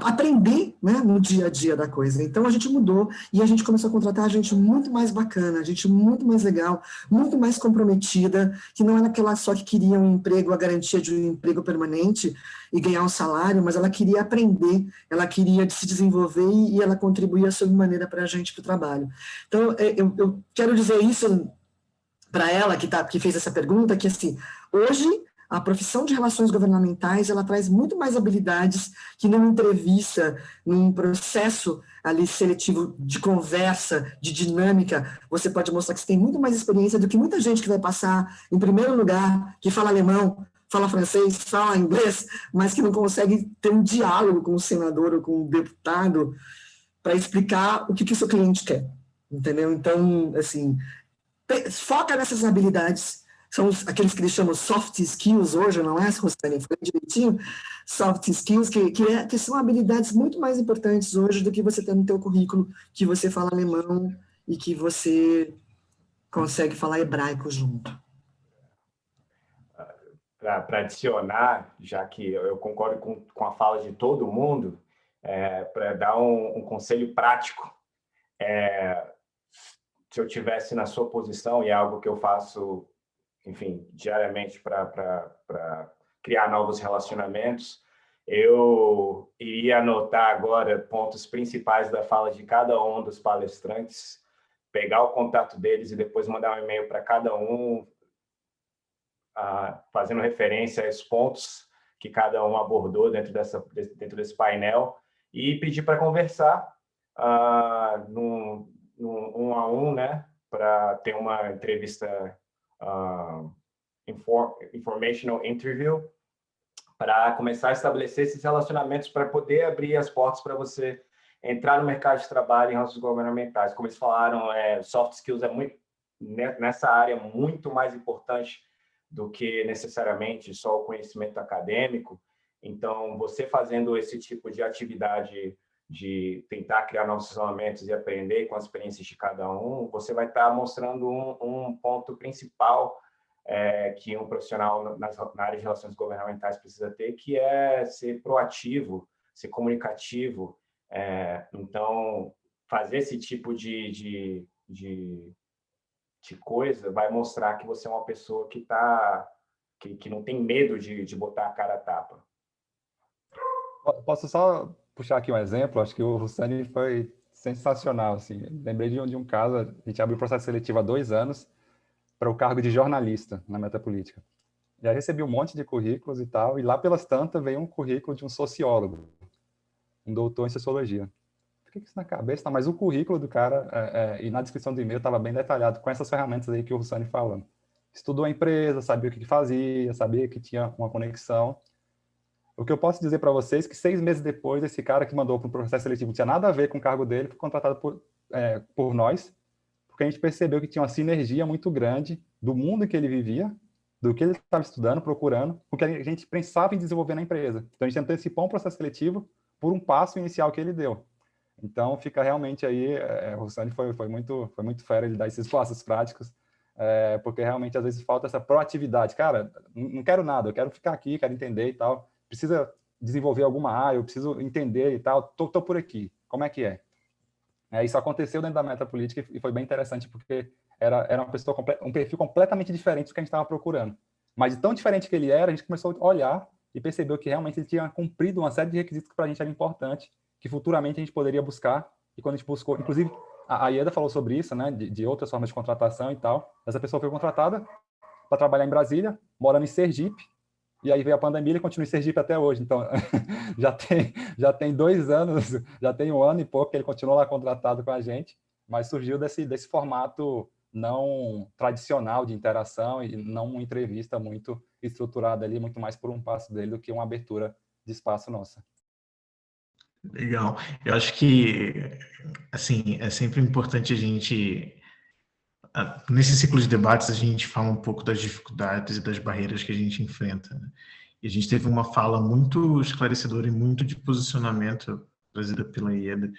Speaker 2: aprender, né, no dia a dia da coisa. Então a gente mudou e a gente começou a contratar gente muito mais bacana, gente muito mais legal, muito mais comprometida, que não era aquela só que queria um emprego, a garantia de um emprego permanente e ganhar um salário, mas ela queria aprender, ela queria se desenvolver e ela contribuía sob maneira para a gente, para o trabalho. Então eu quero dizer isso para ela que fez essa pergunta, que assim, hoje a profissão de relações governamentais, ela traz muito mais habilidades que numa entrevista, num processo ali seletivo de conversa, de dinâmica, você pode mostrar que você tem muito mais experiência do que muita gente que vai passar em primeiro lugar, que fala alemão, fala francês, fala inglês, mas que não consegue ter um diálogo com o senador ou com o deputado para explicar o que o seu cliente quer, entendeu? Então, assim, foca nessas habilidades. São aqueles que eles chamam soft skills hoje, não é, Rosane? Foi direitinho? Soft skills, que são habilidades muito mais importantes hoje do que você ter no teu currículo, que você fala alemão e que você consegue falar hebraico junto.
Speaker 4: Para adicionar, já que eu concordo com a fala de todo mundo, para dar um conselho prático, se eu tivesse na sua posição, e é algo que eu faço, enfim, diariamente para criar novos relacionamentos, eu iria anotar agora pontos principais da fala de cada um dos palestrantes, pegar o contato deles e depois mandar um e-mail para cada um, fazendo referência aos pontos que cada um abordou dentro desse painel, e pedir para conversar num 1 a 1, né, para ter uma entrevista informational interview, para começar a estabelecer esses relacionamentos, para poder abrir as portas para você entrar no mercado de trabalho em relações governamentais. Como eles falaram, soft skills nessa área muito mais importante do que necessariamente só o conhecimento acadêmico. Então, você fazendo esse tipo de atividade de tentar criar novos relacionamentos e aprender com as experiências de cada um, você vai estar mostrando um ponto principal que um profissional na área de relações governamentais precisa ter, que é ser proativo, ser comunicativo. Então, fazer esse tipo de coisa vai mostrar que você é uma pessoa que não tem medo de botar a cara a tapa.
Speaker 3: Posso só puxar aqui um exemplo? Acho que o Hussani foi sensacional. Assim. Lembrei de um caso, a gente abriu o processo seletivo há 2 anos para o cargo de jornalista na Metapolítica. E aí recebi um monte de currículos e tal, e lá pelas tantas veio um currículo de um sociólogo, um doutor em sociologia. Fiquei com isso na cabeça, mas o currículo do cara, e na descrição do e-mail estava bem detalhado, com essas ferramentas aí que o Hussani falando. Estudou a empresa, sabia o que fazia, sabia que tinha uma conexão. O que eu posso dizer para vocês é que 6 meses depois, esse cara que mandou para o processo seletivo não tinha nada a ver com o cargo dele, foi contratado por nós, porque a gente percebeu que tinha uma sinergia muito grande do mundo que ele vivia, do que ele estava estudando, procurando, o que a gente pensava em desenvolver na empresa. Então, a gente antecipou um processo seletivo por um passo inicial que ele deu. Então, fica realmente aí, o Hussani foi muito fera ele dar esses passos práticos, porque realmente, às vezes, falta essa proatividade. Cara, não quero nada, eu quero ficar aqui, quero entender e tal. Precisa desenvolver alguma área, eu preciso entender e tal, tô por aqui, como é que é? Isso aconteceu dentro da Metapolítica e foi bem interessante, porque era uma pessoa, um perfil completamente diferente do que a gente estava procurando. Mas de tão diferente que ele era, a gente começou a olhar e percebeu que realmente ele tinha cumprido uma série de requisitos que para a gente era importante, que futuramente a gente poderia buscar, e quando a gente buscou, inclusive, a Ieda falou sobre isso, né, de outras formas de contratação e tal, essa pessoa foi contratada para trabalhar em Brasília, morando em Sergipe, e aí veio a pandemia e continua em Sergipe até hoje. Então, já tem 2 anos, já tem 1 ano e pouco que ele continuou lá contratado com a gente, mas surgiu desse formato não tradicional de interação e não uma entrevista muito estruturada ali, muito mais por um passo dele do que uma abertura de espaço nossa.
Speaker 1: Legal. Eu acho que, assim, é sempre importante a gente... Nesse ciclo de debates, a gente fala um pouco das dificuldades e das barreiras que a gente enfrenta, né? E a gente teve uma fala muito esclarecedora e muito de posicionamento trazida pela Ieda,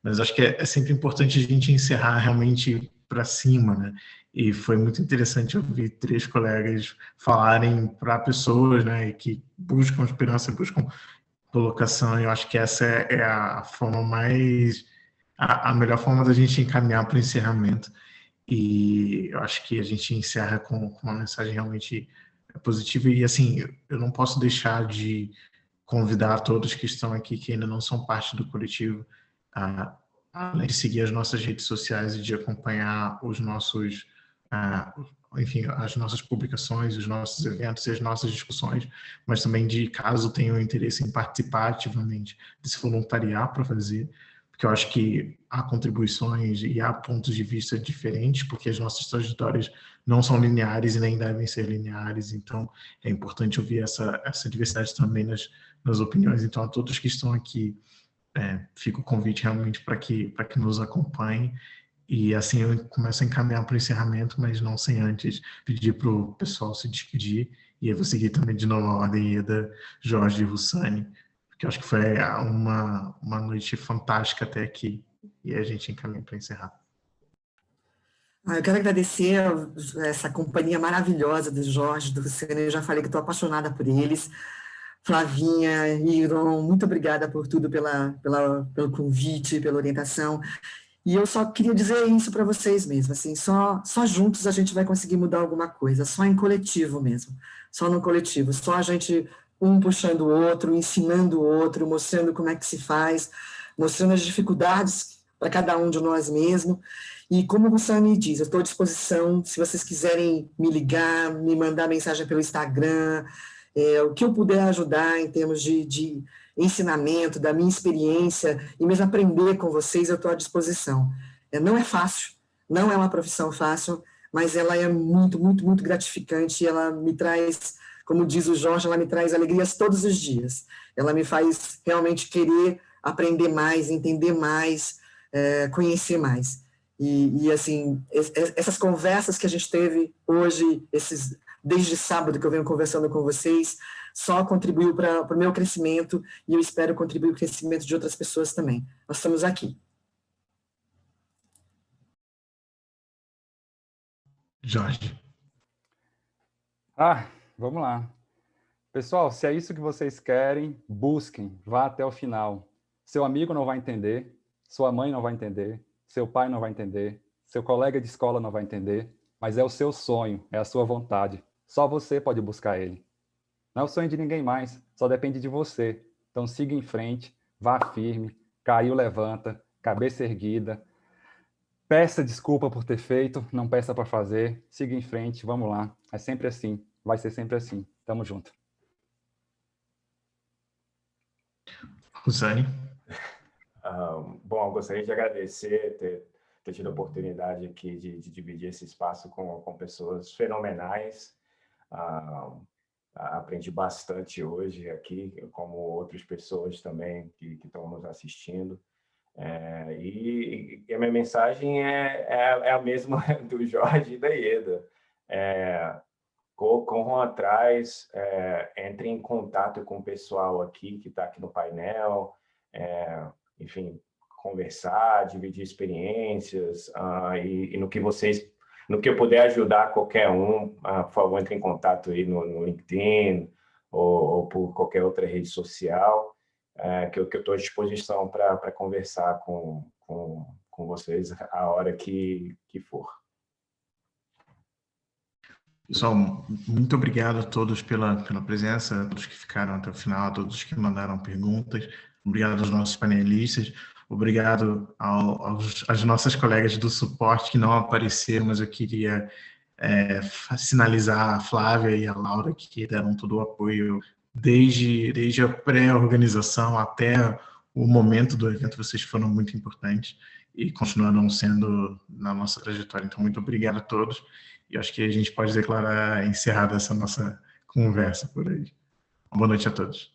Speaker 1: mas acho que é sempre importante a gente encerrar realmente para cima, né? E foi muito interessante ouvir 3 colegas falarem para pessoas, né, que buscam esperança, buscam colocação. Eu acho que essa é a forma a melhor forma da gente encaminhar para o encerramento. E eu acho que a gente encerra com uma mensagem realmente positiva. E, assim, eu não posso deixar de convidar a todos que estão aqui, que ainda não são parte do coletivo, além de seguir as nossas redes sociais e de acompanhar os nossos, enfim, as nossas publicações, os nossos eventos e as nossas discussões, mas também de, caso tenham interesse em participar ativamente, de se voluntariar para fazer, porque eu acho que há contribuições e há pontos de vista diferentes, porque as nossas trajetórias não são lineares e nem devem ser lineares, então é importante ouvir essa diversidade também nas opiniões. Então, a todos que estão aqui, fica o convite realmente para que nos acompanhem, e assim eu começo a encaminhar para o encerramento, mas não sem antes pedir para o pessoal se despedir, e eu vou seguir também de novo a ordem da Jorge e Hussani, que eu acho que foi uma noite fantástica até aqui, e a gente encaminha para encerrar.
Speaker 2: Eu quero agradecer essa companhia maravilhosa do Jorge, do Hussani. Eu já falei que estou apaixonada por eles. Flavinha, Iron, muito obrigada por tudo, pelo convite, pela orientação. E eu só queria dizer isso para vocês mesmo, assim, só juntos a gente vai conseguir mudar alguma coisa, só em coletivo mesmo, só no coletivo, só a gente um puxando o outro, ensinando o outro, mostrando como é que se faz, mostrando as dificuldades para cada um de nós mesmo. E como o Hussani diz, eu estou à disposição, se vocês quiserem me ligar, me mandar mensagem pelo Instagram, o que eu puder ajudar em termos de ensinamento, da minha experiência, e mesmo aprender com vocês, eu estou à disposição. Não é fácil, não é uma profissão fácil, mas ela é muito, muito, muito gratificante, e ela me traz, como diz o Jorge, ela me traz alegrias todos os dias. Ela me faz realmente querer aprender mais, entender mais, conhecer mais. E assim, essas conversas que a gente teve hoje, desde sábado que eu venho conversando com vocês, só contribuiu para o meu crescimento e eu espero contribuir para o crescimento de outras pessoas também. Nós estamos aqui.
Speaker 1: Jorge.
Speaker 3: Vamos lá. Pessoal, se é isso que vocês querem, busquem, vá até o final. Seu amigo não vai entender, sua mãe não vai entender, seu pai não vai entender, seu colega de escola não vai entender, mas é o seu sonho, é a sua vontade. Só você pode buscar ele. Não é o sonho de ninguém mais, só depende de você. Então siga em frente, vá firme, caiu, levanta, cabeça erguida. Peça desculpa por ter feito, não peça para fazer, siga em frente, vamos lá. É sempre assim, vai ser sempre assim. Tamo junto.
Speaker 1: Hussani.
Speaker 4: Bom, eu gostaria de agradecer ter tido a oportunidade aqui de dividir esse espaço com pessoas fenomenais. Aprendi bastante hoje aqui, como outras pessoas também que estão nos assistindo. E a minha mensagem é a mesma do Jorge e da Ieda. Corram atrás, entre em contato com o pessoal aqui que está aqui no painel, enfim, conversar, dividir experiências, e no que eu puder ajudar qualquer um, por favor, entre em contato aí no LinkedIn ou por qualquer outra rede social, que eu estou à disposição para conversar com vocês a hora que for.
Speaker 1: Pessoal, muito obrigado a todos pela presença, a todos que ficaram até o final, a todos que mandaram perguntas, obrigado aos nossos panelistas, obrigado às nossas colegas do suporte que não apareceram, mas eu queria sinalizar a Flávia e a Laura que deram todo o apoio desde a pré-organização até o momento do evento. Vocês foram muito importantes e continuarão sendo na nossa trajetória. Então, muito obrigado a todos. E acho que a gente pode declarar encerrada essa nossa conversa por aí. Boa noite a todos.